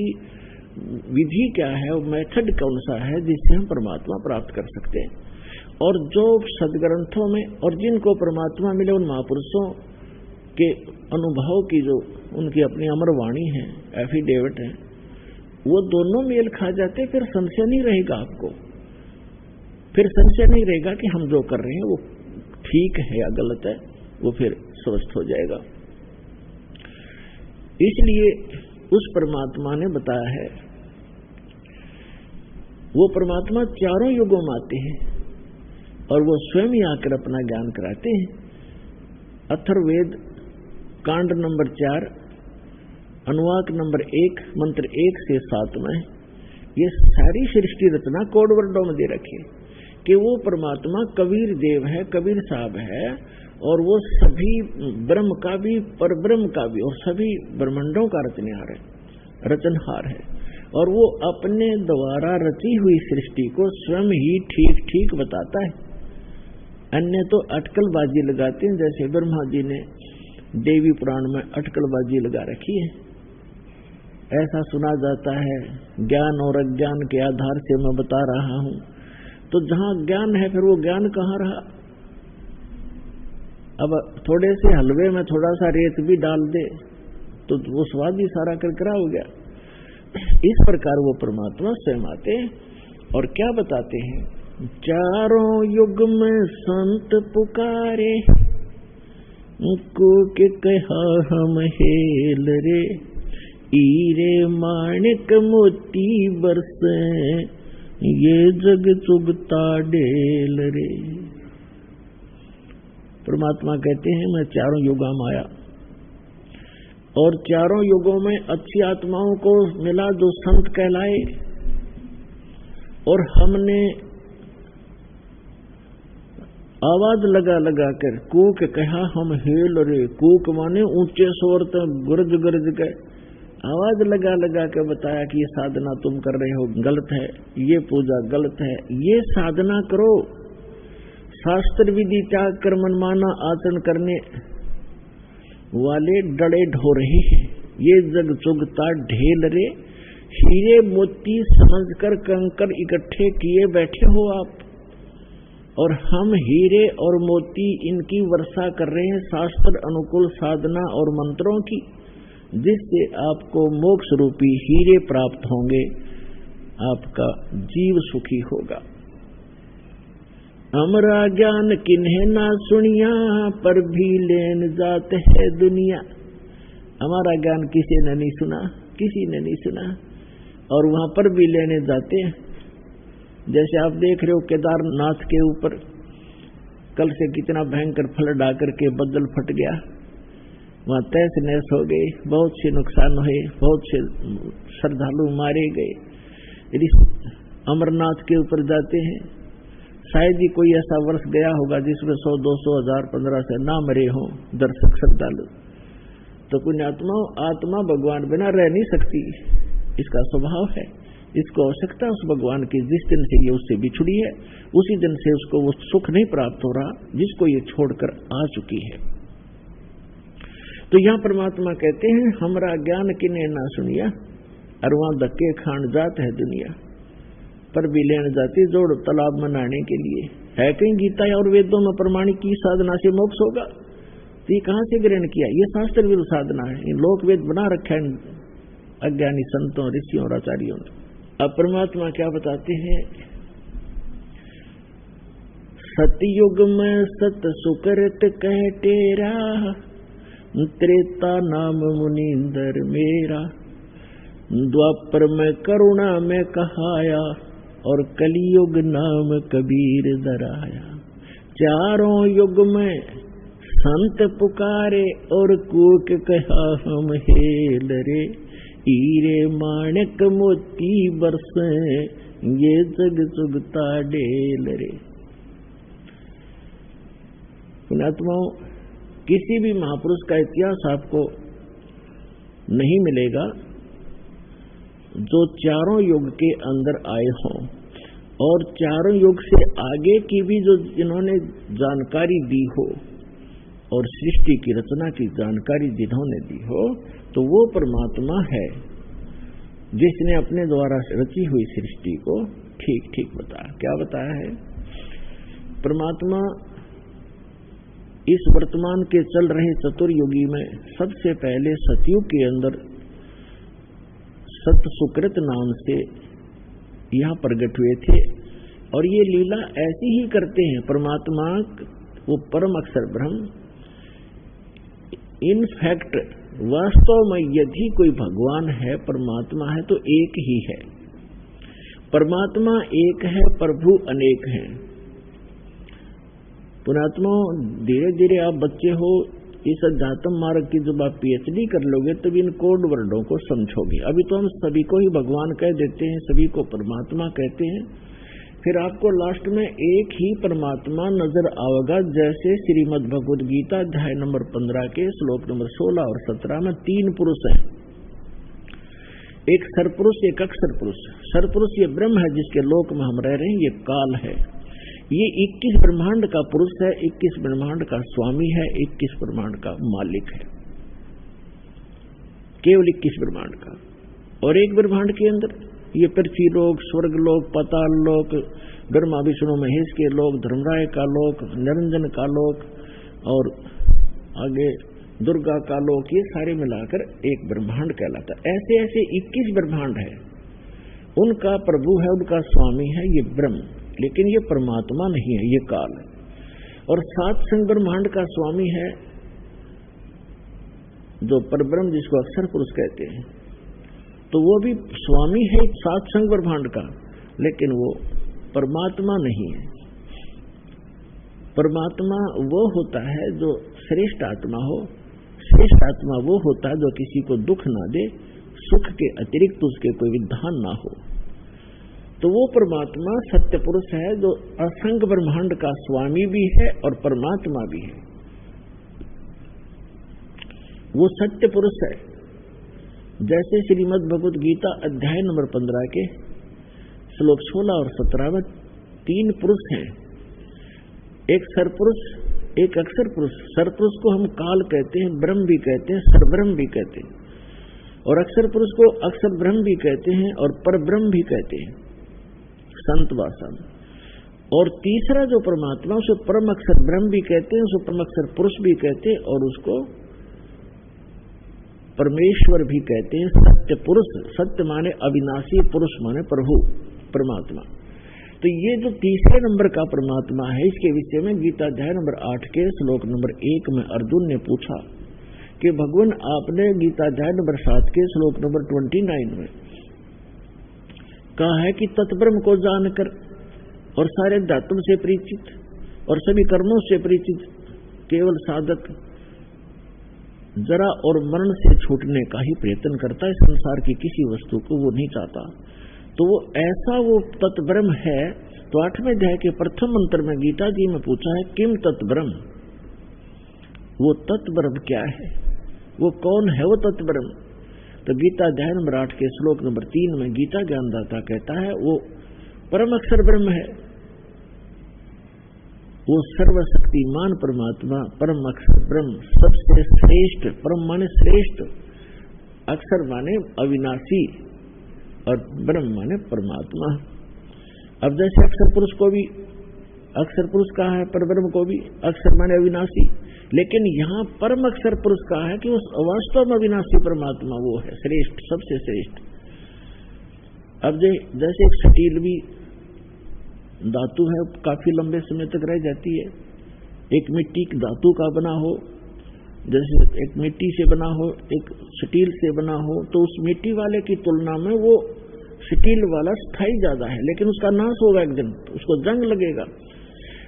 विधि क्या है, मेथड कौन सा है जिससे हम परमात्मा प्राप्त कर सकते हैं। और जो सदग्रंथों में और जिनको परमात्मा मिले उन महापुरुषों के अनुभव की जो उनकी अपनी अमर वाणी है, एफिडेविट है, वो दोनों मेल खा जाते, फिर संशय नहीं रहेगा आपको। फिर संशय नहीं रहेगा कि हम जो कर रहे हैं वो ठीक है या गलत है, वो फिर स्वस्थ हो जाएगा। इसलिए उस परमात्मा ने बताया है वो परमात्मा चारों युगों में आते हैं और वो स्वयं ही आकर अपना ज्ञान कराते हैं। अथर्ववेद कांड नंबर 4 अनुवाक नंबर 1 मंत्र 1 से 7 में ये सारी सृष्टि रचना कोड वर्डों में दे रखी है कि वो परमात्मा कबीर देव है, कबीर साहब है, और वो सभी ब्रह्म का भी, पर ब्रह्म का भी, और सभी ब्रह्मांडों का रचनहार है। और वो अपने द्वारा रची हुई सृष्टि को स्वयं ही ठीक ठीक बताता है। अन्य तो अटकलबाजी लगाते हैं, जैसे ब्रह्मा जी ने देवी पुराण में अटकलबाजी लगा रखी है। ऐसा सुना जाता है, ज्ञान और अज्ञान के आधार से मैं बता रहा हूं। तो जहां ज्ञान है फिर वो ज्ञान कहाँ रहा? अब थोड़े से हलवे में थोड़ा सा रेत भी डाल दे तो वो स्वाद ही सारा करकरा हो गया। इस प्रकार वो परमात्मा स्वयं आते और क्या बताते हैं? चारों युग में संत पुकारे, को के कहा हम हेल रे, हीरे माणिक मोती बरसे, ये जग चुगता डेल रे। परमात्मा कहते हैं मैं चारों युगों में आया और चारों युगों में अच्छी आत्माओं को मिला जो संत कहलाए, और हमने आवाज लगा लगा कर कूक कहा हम हेल रे। कूक माने ऊंचे स्वर तक गरज गरज के आवाज लगा लगा के बताया कि ये साधना तुम कर रहे हो गलत है, ये पूजा गलत है, ये साधना करो। शास्त्र विधि त्याग कर मनमाना आचरण करने वाले डड़े ढो रहे हैं। ये जग चुगता ढेल रे, हीरे मोती समझकर कंकर इकट्ठे किए बैठे हो आप, और हम हीरे और मोती इनकी वर्षा कर रहे हैं शास्त्र अनुकूल साधना और मंत्रों की, जिससे आपको मोक्ष रूपी हीरे प्राप्त होंगे, आपका जीव सुखी होगा। हमरा ज्ञान किन्हें ना सुनिया, पर भी लेन जात है दुनिया। हमारा ज्ञान किसी ने नहीं सुना, किसी ने नहीं सुना, और वहां पर भी लेने जाते हैं। जैसे आप देख रहे हो केदारनाथ के ऊपर कल से कितना भयंकर फ्लड आकर के बदल फट गया, वहां तहस नहस हो गई, बहुत से नुकसान हुए, बहुत से श्रद्धालु मारे गए। अमरनाथ के ऊपर जाते हैं, शायद ही कोई ऐसा वर्ष गया होगा जिसमें 100, 200, 1000, 15 से ना मरे हों दर्शक श्रद्धालु। तो पुण्यात्माओं, आत्मा भगवान बिना रह नहीं सकती, इसका स्वभाव है। इसको आवश्यकता उस भगवान की जिस दिन से ये उससे बिछुड़ी है, उसी दिन से उसको वो सुख नहीं प्राप्त हो रहा जिसको ये छोड़कर आ चुकी है। तो यहाँ परमात्मा कहते हैं हमरा ज्ञान किने ना सुनिया, और वहां धक्के खान जात है दुनिया, पर भी लेने जाती जोड़ तालाब में नहाने के लिए। है कहीं गीता और वेदों में प्रमाणिक की साधना से मोक्ष होगा? तो ये कहां से ग्रहण किया? ये शास्त्र विरुद्ध साधना है। इन लोक वेद बना रखा है अज्ञानी संतों, ऋषियों और आचार्यों ने। अब परमात्मा क्या बताते हैं? सतयुग में सत सुकृत कह टेरा, त्रेता नाम मुनींदर मेरा, द्वापर में करुणा में कहाया, और कलियुग नाम कबीर दराया। चारों युग में संत पुकारे, और कूक कहा हम हेल रे, हीरे माणिक मोती बरसे, ये जग चुगता डेल रे। पुण्यात्माओं, किसी भी महापुरुष का इतिहास आपको नहीं मिलेगा जो चारों युग के अंदर आए हों, और चारों युग से आगे की भी जो जिन्होंने जानकारी दी हो, और सृष्टि की रचना की जानकारी जिन्होंने दी हो, तो वो परमात्मा है जिसने अपने द्वारा रची हुई सृष्टि को ठीक ठीक बताया। क्या बताया है? परमात्मा इस वर्तमान के चल रहे चतुर्युगी में सबसे पहले सतयुग के अंदर सत सुकृत नाम से यहाँ प्रकट हुए थे, और ये लीला ऐसी ही करते हैं। परमात्मा वो परम अक्षर ब्रह्म, इनफैक्ट वास्तव में यदि कोई भगवान है, परमात्मा है, तो एक ही है। परमात्मा एक है, प्रभु अनेक हैं। पुणात्मा, धीरे धीरे आप बच्चे हो, इस अध्यात्म मार्ग की जब आप पीएचडी कर लोगे तब इन कोड वर्डों को समझोगे। अभी तो हम सभी को ही भगवान कह देते हैं, सभी को परमात्मा कहते हैं। फिर आपको लास्ट में एक ही परमात्मा नजर आएगा, जैसे श्रीमद् भगवद गीता अध्याय नंबर 15 के श्लोक नंबर 16 और 17 में 3 पुरुष हैं, एक सरपुरुष, एक अक्षर पुरुष। सरपुरुष ये ब्रह्म है जिसके लोक में हम रह रहे हैं, ये काल है, ये 21 ब्रह्मांड का पुरुष है, 21 ब्रह्मांड का स्वामी है, 21 ब्रह्मांड का मालिक है, केवल 21 ब्रह्मांड का। और एक ब्रह्मांड के अंदर ये पृथ्वी लोक, स्वर्ग लोक, पाताल लोक, ब्रह्मा विष्णु महेश के लोक, धर्मराय का लोक, निरंजन का लोक और आगे दुर्गा का लोक, ये सारे मिलाकर एक ब्रह्मांड कहलाता है। ऐसे ऐसे 21 ब्रह्मांड है, उनका प्रभु है, उनका स्वामी है ये ब्रह्म, लेकिन ये परमात्मा नहीं है, ये काल है। और 7 संग ब्रह्मांड का स्वामी है जो परब्रह्म, जिसको अक्षर पुरुष कहते हैं, तो वो भी स्वामी है 7 संग ब्रह्मांड का, लेकिन वो परमात्मा नहीं है। परमात्मा वो होता है जो श्रेष्ठ आत्मा हो, श्रेष्ठ आत्मा वो होता है जो किसी को दुख ना दे, सुख के अतिरिक्त उसके कोई विधान ना हो। तो वो परमात्मा सत्य पुरुष है जो असंग ब्रह्मांड का स्वामी भी है और परमात्मा भी है। वो सत्य पुरुष है। जैसे श्रीमद् भगवद गीता अध्याय नंबर 15 के श्लोक 16 और 17 में 3 पुरुष हैं, एक सरपुरुष, एक अक्षर पुरुष। सरपुरुष को हम काल कहते हैं, ब्रह्म भी कहते हैं, सरब्रह्म भी कहते हैं, और अक्षर पुरुष को अक्षर ब्रह्म भी कहते हैं और परब्रह्म भी कहते हैं संत भाषा में। और तीसरा जो परमात्मा, उसे परम अक्षर ब्रह्म भी कहते हैं, उसे परम अक्षर पुरुष भी कहते हैं और उसको परमेश्वर भी कहते हैं, सत्य पुरुष। सत्य माने अविनाशी, पुरुष माने प्रभु, परमात्मा। तो ये जो तीसरे नंबर का परमात्मा है, इसके विषय में गीता अध्याय नंबर 8 के श्लोक नंबर 1 में अर्जुन ने पूछा कि भगवान, आपने गीता अध्याय नंबर 7 के श्लोक नंबर 29 में कहा है कि तत्ब्रह्म को जानकर और सारे अध्यात्म से परिचित और सभी कर्मों से परिचित केवल साधक जरा और मरण से छूटने का ही प्रयत्न करता है, संसार की किसी वस्तु को वो नहीं चाहता। तो वो ऐसा वो तत्ब्रह्म है। तो 8वें अध्याय के प्रथम मंत्र में गीता जी में पूछा है, किम तत्ब्रह्म, वो तत्ब्रह्म क्या है, वो कौन है वो तत्ब्रह्म। तो गीता अध्याय नंबर 8 के श्लोक नंबर 3 में गीता ज्ञानदाता कहता है, वो परम अक्षर ब्रह्म है, वो सर्वशक्तिमान परमात्मा, परम अक्षर ब्रह्म, सबसे श्रेष्ठ। परम माने श्रेष्ठ, अक्षर माने अविनाशी और ब्रह्म माने परमात्मा। अब जैसे अक्षर पुरुष को भी अक्षर पुरुष कहा है, परब्रह्म को भी अक्षर माने अविनाशी, लेकिन यहाँ परम अक्षर पुरुष कहा है कि उस वास्तव में अविनाशी परमात्मा वो है श्रेष्ठ, सबसे श्रेष्ठ। अब जैसे एक स्टील भी धातु है, काफी लंबे समय तक रह जाती है। एक मिट्टी धातु का बना हो, जैसे एक मिट्टी से बना हो, एक स्टील से बना हो, तो उस मिट्टी वाले की तुलना में वो स्टील वाला स्थायी ज्यादा है, लेकिन उसका नाश होगा एक दिन, उसको जंग लगेगा।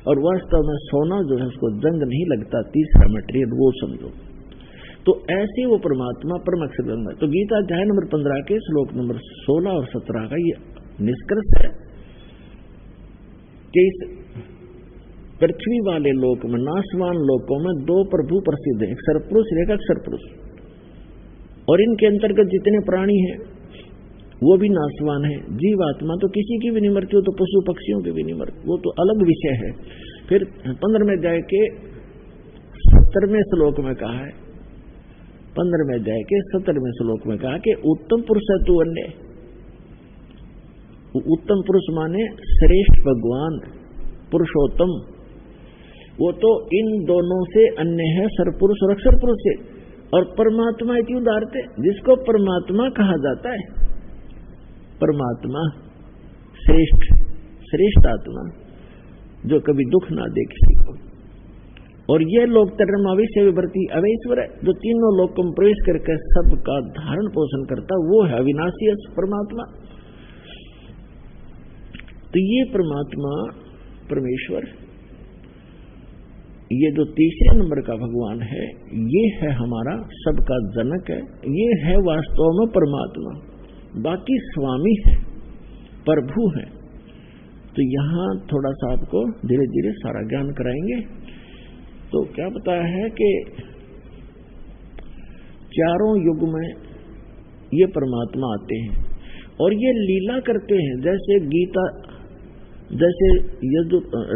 और वास्तव में सोना जो है उसको जंग नहीं लगता, तीसरा मटेरियल वो समझो। तो ऐसे वो परमात्मा परम अक्षर ब्रह्म है। तो गीता अध्याय नंबर 15 के श्लोक नंबर 16 और 17 का ये निष्कर्ष है कि इस पृथ्वी वाले लोक में, नाशवान लोकों में 2 प्रभु प्रसिद्ध है, एक सरपुरुष एक अक्षर पुरुष। और इनके अंतर्गत जितने प्राणी हैं वो भी नाशवान है। जीवात्मा तो किसी की भी नहीं मरती, हो तो पशु पक्षियों की भी नहीं मरती, वो तो अलग विषय है। फिर 15वें अध्याय के 17वें श्लोक में कहा है, 15वें अध्याय के 17वें श्लोक में कहा कि उत्तम पुरुष है तू अन्य। उत्तम पुरुष माने श्रेष्ठ भगवान, पुरुषोत्तम। वो तो इन दोनों से अन्य है, सरपुरुष और अक्षर पुरुष से। और परमात्मा इति उदाहरते, जिसको परमात्मा कहा जाता है, परमात्मा श्रेष्ठ, श्रेष्ठ आत्मा जो कभी दुख ना दे किसी को। और ये लोग तरमाविष्य विवर्ती अवैश्वर है, जो तीनों लोकों में प्रवेश करके सबका धारण पोषण करता, वो है अविनाशी परमात्मा। तो ये परमात्मा परमेश्वर, ये जो तीसरे नंबर का भगवान है, ये है हमारा सबका जनक है, ये है वास्तव में परमात्मा। बाकी स्वामी है, प्रभु है। तो यहाँ थोड़ा सा आपको धीरे धीरे सारा ज्ञान कराएंगे। तो क्या बताया है कि चारों युग में ये परमात्मा आते हैं और ये लीला करते हैं। जैसे गीता, जैसे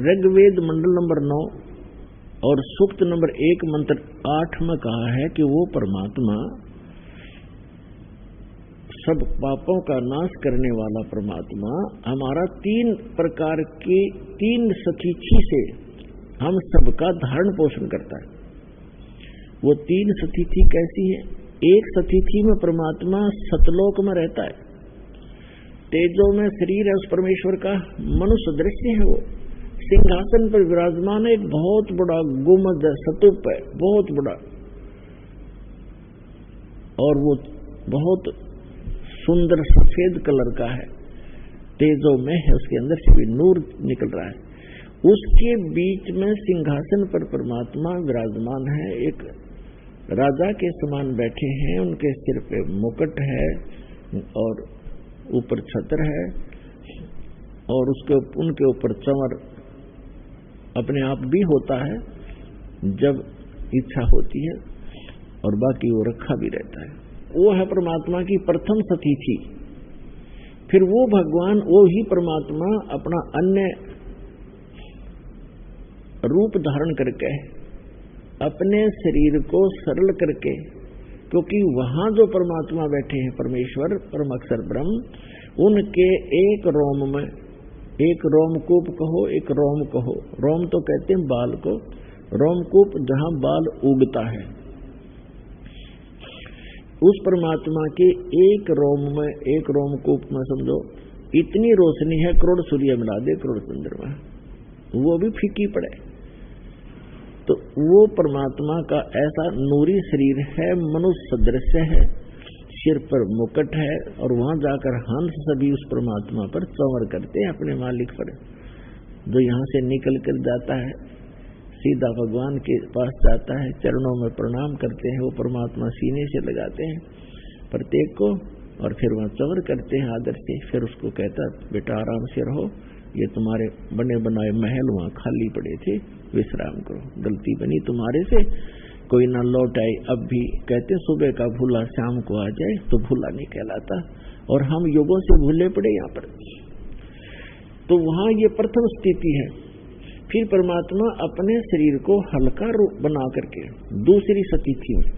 ऋग्वेद मंडल नंबर 9 और सूक्त नंबर 1 मंत्र 8 में कहा है कि वो परमात्मा सब पापों का नाश करने वाला परमात्मा हमारा 3 प्रकार की 3 सतीथि से हम सबका धारण पोषण करता है। वो 3 सतीथि कैसी है? एक सतीथि में परमात्मा सतलोक में रहता है, तेजो में शरीर है उस परमेश्वर का, मनुष्य दृश्य है, वो सिंहासन पर विराजमान है, एक बहुत बड़ा गुम्बद स्तूप है, बहुत बड़ा, और वो बहुत सुंदर सफेद कलर का है, तेजो में है, उसके अंदर से भी नूर निकल रहा है। उसके बीच में सिंहासन पर परमात्मा विराजमान है, एक राजा के समान बैठे हैं, उनके सिर पे मुकुट है और ऊपर छत्र है, और उनके ऊपर चंवर अपने आप भी होता है जब इच्छा होती है, और बाकी वो रखा भी रहता है। वो है परमात्मा की प्रथम सतीथि। फिर वो भगवान, वो ही परमात्मा अपना अन्य रूप धारण करके अपने शरीर को सरल करके, क्योंकि वहां जो परमात्मा बैठे हैं परमेश्वर परमअक्षर ब्रह्म, उनके एक रोम में, एक रोमकूप कहो, एक रोम कहो, रोम तो कहते हैं बाल को, रोमकूप जहां बाल उगता है, उस परमात्मा के एक रोम में, एक रोमकूप में समझो इतनी रोशनी है, करोड़ सूर्य मिला दे, करोड़ चंद्रमा, वो भी फीकी पड़े। तो वो परमात्मा का ऐसा नूरी शरीर है, मनुष्य सदृश है, सिर पर मुकुट है, और वहां जाकर हंस सभी उस परमात्मा पर चंवर करते हैं, अपने मालिक पर। जो यहाँ से निकल कर जाता है सीधा भगवान के पास जाता है, चरणों में प्रणाम करते हैं, वो परमात्मा सीने से लगाते हैं प्रत्येक को, और फिर वहां चंवर करते हैं आदर से। फिर उसको कहता बेटा आराम से रहो, ये तुम्हारे बने बनाए महल वहां खाली पड़े थे, विश्राम करो, गलती बनी तुम्हारे से, कोई ना लौट आए। अब भी कहते सुबह का भूला शाम को आ जाए तो भूला नहीं कहलाता, और हम युगों से भूले पड़े यहाँ पर। तो वहां ये प्रथम स्थिति है। फिर परमात्मा अपने शरीर को हल्का रूप बना करके दूसरी सतीथि में,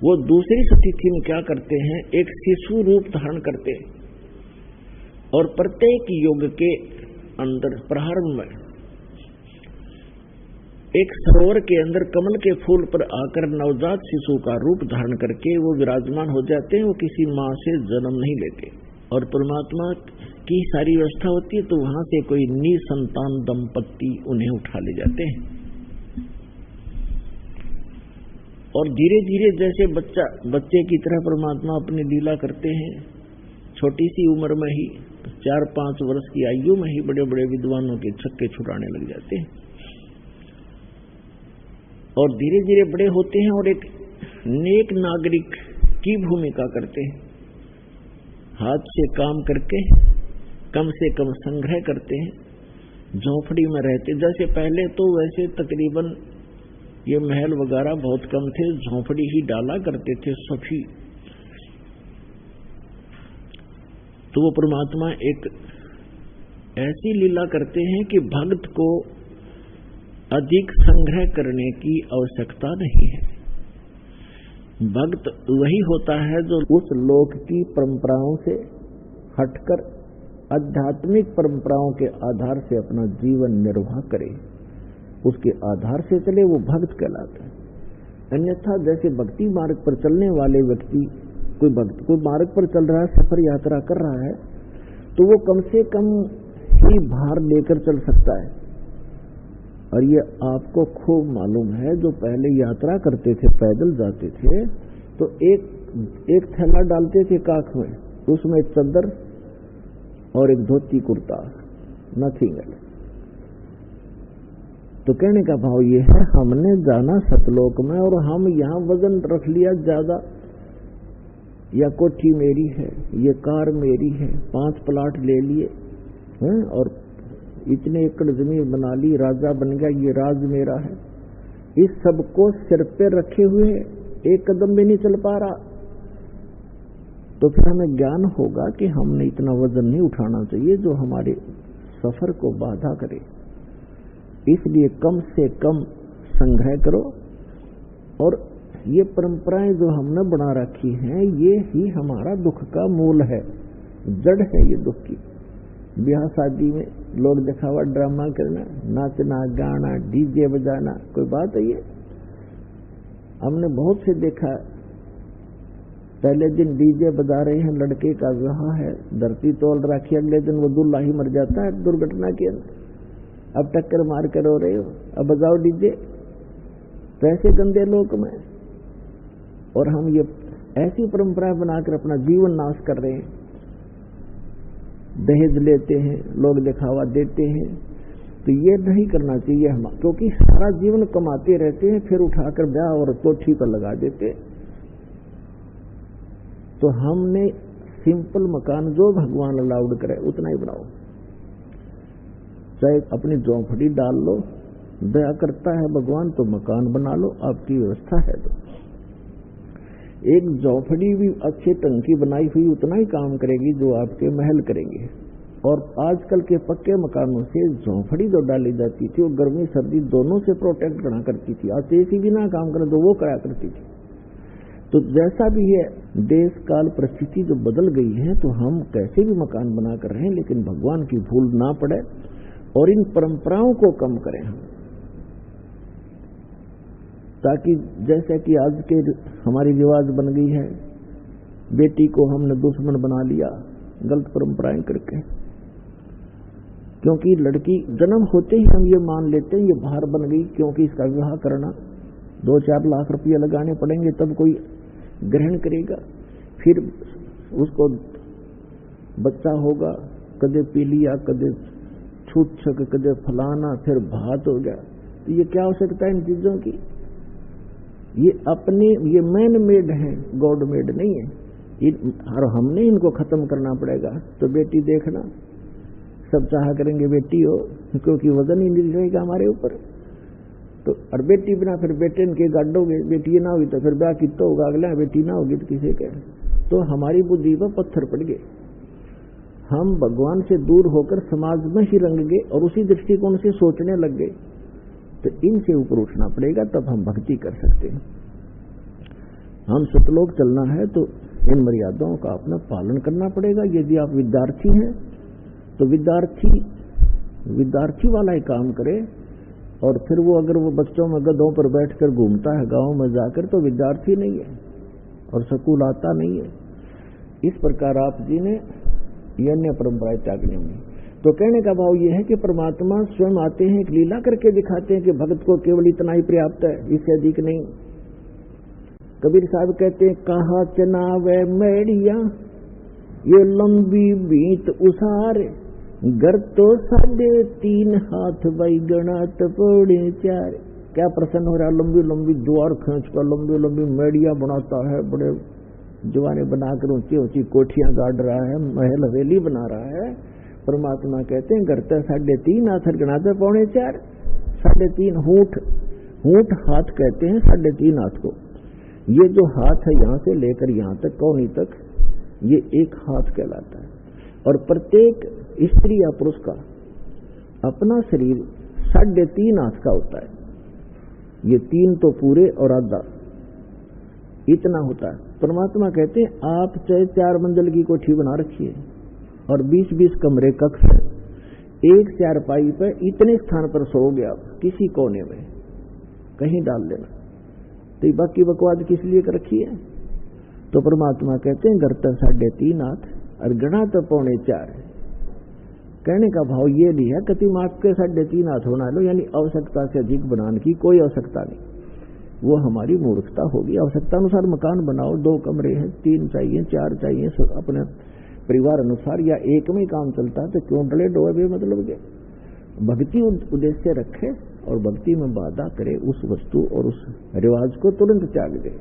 वो दूसरी सतीथि में क्या करते हैं, एक शिशु रूप धारण करते हैं, और प्रत्येक युग के अंदर प्रारंभ में एक सरोवर के अंदर कमल के फूल पर आकर नवजात शिशु का रूप धारण करके वो विराजमान हो जाते हैं। वो किसी माँ से जन्म नहीं लेते, और परमात्मा की सारी व्यवस्था होती है, तो वहां से कोई निसंतान दंपत्ति उन्हें उठा ले जाते हैं, और धीरे धीरे जैसे बच्चे की तरह परमात्मा अपनी लीला करते हैं। छोटी सी उम्र में ही 4-5 वर्ष की आयु में ही बड़े बड़े विद्वानों के छक्के छुड़ाने लग जाते हैं, और धीरे धीरे बड़े होते हैं और एक नेक नागरिक की भूमिका करते हैं। हाथ से काम करके कम से कम संग्रह करते हैं, झोपड़ी में रहते। जैसे पहले तो वैसे तकरीबन ये महल वगैरह बहुत कम थे, झोपड़ी ही डाला करते थे सभी। तो वो परमात्मा एक ऐसी लीला करते हैं कि भक्त को अधिक संग्रह करने की आवश्यकता नहीं है। भक्त वही होता है जो उस लोक की परंपराओं से हटकर आध्यात्मिक परंपराओं के आधार से अपना जीवन निर्वाह करे, उसके आधार से चले, वो भक्त कहलाता है। अन्यथा जैसे भक्ति मार्ग पर चलने वाले व्यक्ति, कोई भक्त कोई मार्ग पर चल रहा है, सफर यात्रा कर रहा है, तो वो कम से कम ही भार लेकर चल सकता है। और ये आपको खूब मालूम है, जो पहले यात्रा करते थे, पैदल जाते थे, तो एक थैला डालते थे काख में, उसमें चद्दर और एक धोती कुर्ता, नथिंग एल्स। तो कहने का भाव ये है, हमने जाना सतलोक में और हम यहाँ वजन रख लिया ज्यादा, या कोठी मेरी है, ये कार मेरी है, 5 प्लाट ले लिए हैं और इतने एकड़ जमीन बना ली, राजा बन गया, ये राज मेरा है। इस सब को सिर पे रखे हुए एक कदम भी नहीं चल पा रहा, तो फिर हमें ज्ञान होगा कि हमने इतना वजन नहीं उठाना चाहिए जो हमारे सफर को बाधा करे। इसलिए कम से कम संग्रह करो, और ये परंपराएं जो हमने बना रखी हैं ये ही हमारा दुख का मूल है, जड़ है ये दुख की। ब्याह शादी में लोग दिखावा ड्रामा करना, नाचना गाना डीजे बजाना, कोई बात है ये? हमने बहुत से देखा, पहले दिन डीजे बजा रहे हैं, लड़के का विवाह है, धरती तोल रखी, अगले दिन वो दूल्हा ही मर जाता है दुर्घटना के अंदर। अब टक्कर मार कर रो रहे हो, अब बजाओ डीजे। पैसे गंदे लोक में, और हम ये ऐसी परंपराएं बनाकर अपना जीवन नाश कर रहे हैं। दहेज लेते हैं, लोग दिखावा देते हैं, तो ये नहीं करना चाहिए हम, क्योंकि सारा जीवन कमाते रहते हैं, फिर उठाकर ब्याह और कोठी पर लगा देते। तो हमने सिंपल मकान जो भगवान अलाउड करे उतना ही बनाओ, चाहे अपनी झोंपड़ी डाल लो, दया करता है भगवान तो मकान बना लो, आपकी व्यवस्था है तो। एक झोंपड़ी भी अच्छे ढंग की बनाई हुई उतना ही काम करेगी जो आपके महल करेंगे। और आजकल के पक्के मकानों से झोंपड़ी जो डाली जाती थी वो गर्मी सर्दी दोनों से प्रोटेक्ट करना करती थी, आज एसी भी ना काम करे तो वो करा करती थी। तो जैसा भी है, देश काल परिस्थिति जो बदल गई है, तो हम कैसे भी मकान बना कर रहे हैं, लेकिन भगवान की भूल ना पड़े और इन परंपराओं को कम करें हम, ताकि जैसे कि आज के हमारी रिवाज बन गई है, बेटी को हमने दुश्मन बना लिया गलत परंपराएं करके। क्योंकि लड़की जन्म होते ही हम ये मान लेते हैं ये बाहर बन गई, क्योंकि इसका विवाह करना 2-4 लाख रुपये लगाने पड़ेंगे तब कोई ग्रहण करेगा, फिर उसको बच्चा होगा, कदे पी लिया, कदे छूट छक, कदे फलाना, फिर भात हो गया। तो ये क्या हो सकता है इन चीजों की? ये अपने ये मैन मेड है, गॉड मेड नहीं है, और हमने इनको खत्म करना पड़ेगा। तो बेटी देखना, सब चाह करेंगे बेटी हो, क्योंकि वजन ही नहीं रहेगा हमारे ऊपर। तो और बेटी बिना फिर बेटे के गाड़ोगे, बेटी ना हुई तो फिर ब्याह कितना होगा, अगला बेटी ना होगी तो किसे कहे। तो हमारी बुद्धि पर पत्थर पड़ गए, हम भगवान से दूर होकर समाज में ही रंग गए और उसी दृष्टिकोण से सोचने लग गए। तो इनसे ऊपर उठना पड़ेगा, तब हम भक्ति कर सकते हैं। हम सतलोक चलना है तो इन मर्यादाओं का अपना पालन करना पड़ेगा। यदि आप विद्यार्थी हैं तो विद्यार्थी वाला ही काम करे, और फिर वो अगर वो बच्चों में गधों पर बैठकर घूमता है गांव में जाकर तो विद्यार्थी नहीं है और स्कूल आता नहीं है। इस प्रकार आप जी ने ये अन्य परंपराएं त्यागनी होंगी। तो कहने का भाव ये है कि परमात्मा स्वयं आते हैं, एक लीला करके दिखाते हैं कि भक्त को केवल इतना ही पर्याप्त है, इससे अधिक नहीं। कबीर साहब कहते हैं, कहा चनावे मेड़िया ये लंबी बीत उसारे, घर तो 3.5 हाथ भाई गणात पौड़े 4। क्या प्रसन्न हो रहा, लंबी लंबी द्वार खींच कर लंबी लंबी मेड़िया बनाता है, बड़े जवाने बनाकर ऊंची ऊंची कोठियां गाड़ रहा है, महल हवेली बना रहा है। परमात्मा कहते हैं घर तो 3.5 हाथ गणाते पौड़े 4। 3.5 हूठ हाथ कहते हैं 3.5 हाथ को। ये जो हाथ है यहाँ से लेकर यहाँ तक कौनी तक, ये एक हाथ कहलाता है। और प्रत्येक स्त्री या पुरुष का अपना शरीर 3.5 हाथ का होता है। ये 3 तो पूरे और आधा इतना होता है। परमात्मा कहते हैं आप चाहे 4 मंजिल की कोठी बना रखिए और 20-20 कमरे कक्ष है, एक चारपाई पर इतने स्थान पर सोओगे आप, किसी कोने में कहीं डाल देना। तो बाकी बकवाद किस लिए कर रखी है? तो परमात्मा कहते हैं घर तो 3.5 हाथ और गणा तो 3.25 है। कहने का भाव ये भी है, कति माप के 3.5 हाथ होना लो, यानी आवश्यकता से अधिक बनाने की कोई आवश्यकता नहीं, वो हमारी मूर्खता होगी। आवश्यकता अनुसार मकान बनाओ, 2 कमरे हैं, 3 चाहिए, 4 चाहिए, अपने परिवार अनुसार या एक में ही काम चलता है तो क्यों डले डोए भी मतलब के। भक्ति उद्देश्य रखे और भक्ति में बाधा करे, उस वस्तु और उस रिवाज को तुरंत त्याग दे,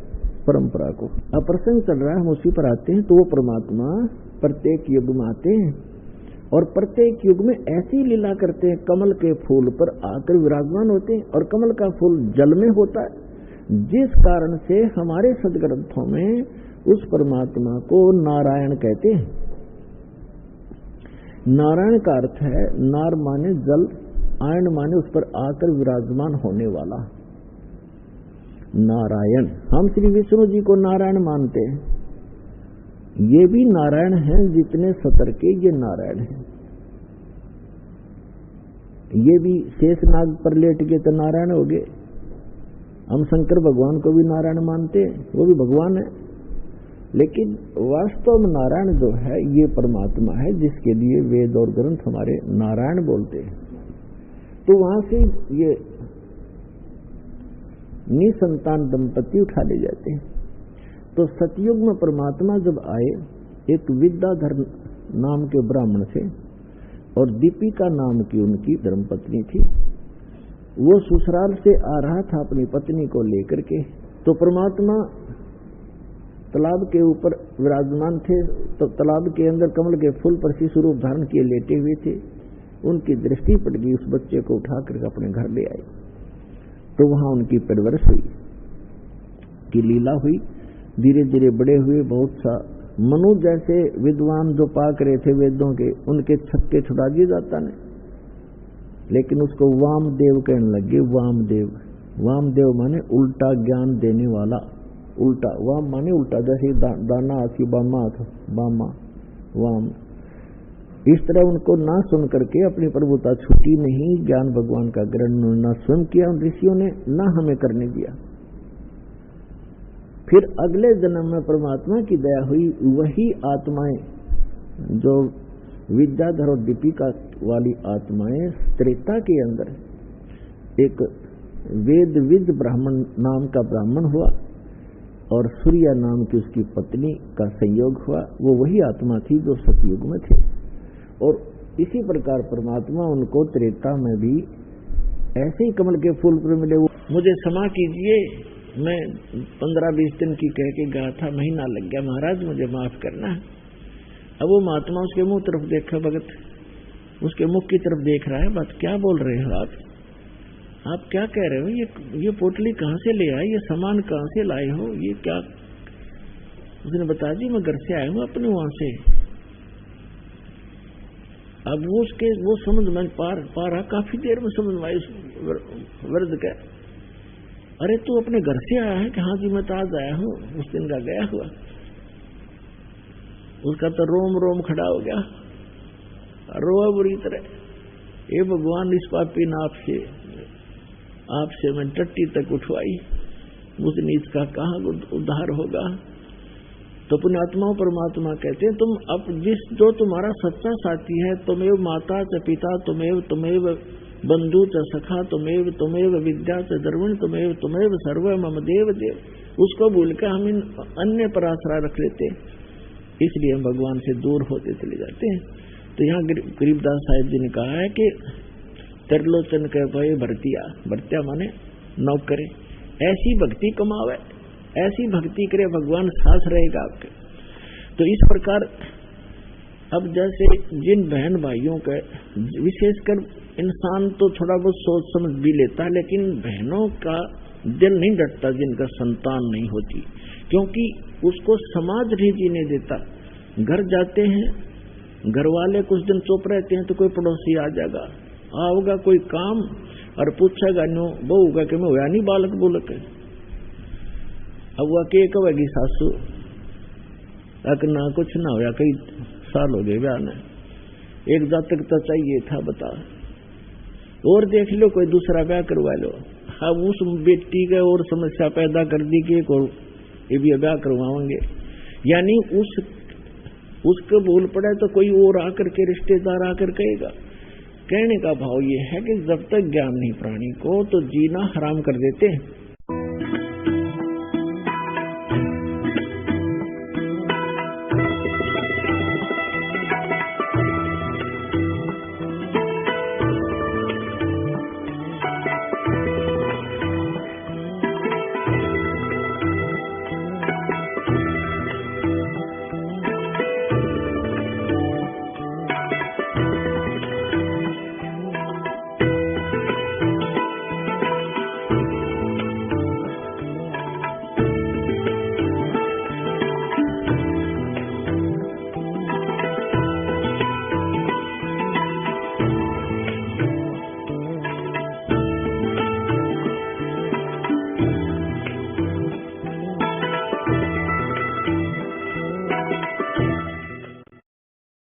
परंपरा को। अब प्रसंग चल रहा है, हम उसी पर आते हैं। तो वो परमात्मा प्रत्येक युग में आते हैं और प्रत्येक युग में ऐसी लीला करते हैं, कमल के फूल पर आकर विराजमान होते हैं। और कमल का फूल जल में होता है, जिस कारण से हमारे सदग्रंथों में उस परमात्मा को नारायण कहते हैं। नारायण का अर्थ है, नार माने जल, आयन माने उस पर आकर विराजमान होने वाला नारायण। हम श्री विष्णु जी को नारायण मानते हैं, ये भी नारायण हैं, जितने सतर के ये नारायण हैं। ये भी शेषनाग पर लेट गए तो नारायण हो गए। हम शंकर भगवान को भी नारायण मानते हैं, वो भी भगवान है। लेकिन वास्तव में नारायण जो है ये परमात्मा है, जिसके लिए वेद और ग्रंथ हमारे नारायण बोलते हैं। तो वहां से ये निसंतान दंपति उठा ले जाते हैं। तो सतयुग में परमात्मा जब आए, एक विद्याधर नाम के ब्राह्मण से और दीपिका नाम की उनकी धर्मपत्नी थी। वो ससुराल से आ रहा था अपनी पत्नी को लेकर के। तो परमात्मा तालाब के ऊपर विराजमान थे, तो तालाब के अंदर कमल के फूल पर शिशु रूप धारण किए लेटे हुए थे। उनकी दृष्टि पड़ गई, उस बच्चे को उठाकर अपने घर ले आए। तो वहां उनकी परवरिश हुई, की लीला हुई। धीरे धीरे बड़े हुए। बहुत सा मनु जैसे विद्वान जो पाक रहे थे वेदों के, उनके छक्के छुड़ा दिए जाता ने, लेकिन उसको वामदेव कहने लगे। वामदेव, वामदेव माने उल्टा ज्ञान देने वाला। उल्टा, वाम माने उल्टा, जैसे दाना आती बामा, बामा वाम। इस तरह उनको ना सुन करके अपनी प्रभुता छूटी नहीं। ज्ञान भगवान का ग्रहण न स्वयं किया उन ऋषियों ने, ना हमें करने दिया। फिर अगले जन्म में परमात्मा की दया हुई, वही आत्माएं जो विद्याधर और दीपिका वाली आत्माएं त्रेता के अंदर एक वेदविद ब्राह्मण नाम का ब्राह्मण हुआ और सूर्या नाम की उसकी पत्नी का संयोग हुआ। वो वही आत्मा थी जो सतयुग में थे। और इसी प्रकार परमात्मा उनको त्रेता में भी ऐसे ही कमल के फूल पर मिले। मुझे क्षमा कीजिए, मैं 15-20 दिन की कह के गया था, महीना लग गया, महाराज मुझे माफ करना। अब वो महात्मा उसके मुंह तरफ देखा, भगत उसके मुख की तरफ देख रहा है। बात क्या बोल रहे हो आप क्या कह रहे हो? ये पोटली कहाँ से ले आए, ये सामान कहाँ से लाए हो, ये क्या? उसने बता दी, मैं घर से आया हूँ अपने वहां से। अब वो समझ में पा रहा, काफी देर में समझ में आई वृद्ध का। अरे तू अपने घर से आया है? कि हाँ जी मैं तो आज आया हूँ, उस दिन का गया हुआ। उसका तो रोम रोम खड़ा हो गया, रोआ बुरी तरह। ये भगवान इस पापी ने आपसे मैं टट्टी तक उठवाई, उस नीच का कहाँ उद्धार होगा। तो पुण्यात्माओं परमात्मा कहते हैं, तुम अब जो तुम्हारा सच्चा साथी है, तुमेव माता च पिता, तुमेव बंधु च सखा, तुमेव विद्या च द्रविण, तुमेव सर्व मम देव देव, उसको भूल के हम इन अन्य पर आसरा रख लेते हैं, इसलिए हम भगवान से दूर होते चले जाते हैं। तो यहाँ गरीबदास साहिब जी ने कहा है कि त्रिलोचन के भय भरतिया माने नौकरे, ऐसी भक्ति कमावे, ऐसी भक्ति करे, भगवान साथ रहेगा आपके। तो इस प्रकार अब जैसे जिन बहन भाइयों के, विशेषकर इंसान तो थोड़ा बहुत सोच समझ भी लेता है, लेकिन बहनों का दिल नहीं डटता जिनका संतान नहीं होती, क्योंकि उसको समाज नहीं जीने देता। घर जाते हैं, घर वाले कुछ दिन चुप रहते हैं तो कोई पड़ोसी आ जाएगा, आओगा कोई काम और पूछेगा नो बहू का कि मैं होया नहीं बालक बोलक। अब वह के कहेगी सासू ना कुछ ना होया, कई साल हो गए ब्याह में, एक जातक तो चाहिए था बता, और देख लो कोई दूसरा ब्याह करवा लो। अब उस बेटी का और समस्या पैदा कर दी कि एक और ये भी ब्याह करवाएंगे, यानी उसको भूल पड़े तो कोई और आकर के रिश्तेदार आकर कहेगा। कहने का भाव ये है कि जब तक ज्ञान नहीं प्राणी को, तो जीना हराम कर देते हैं।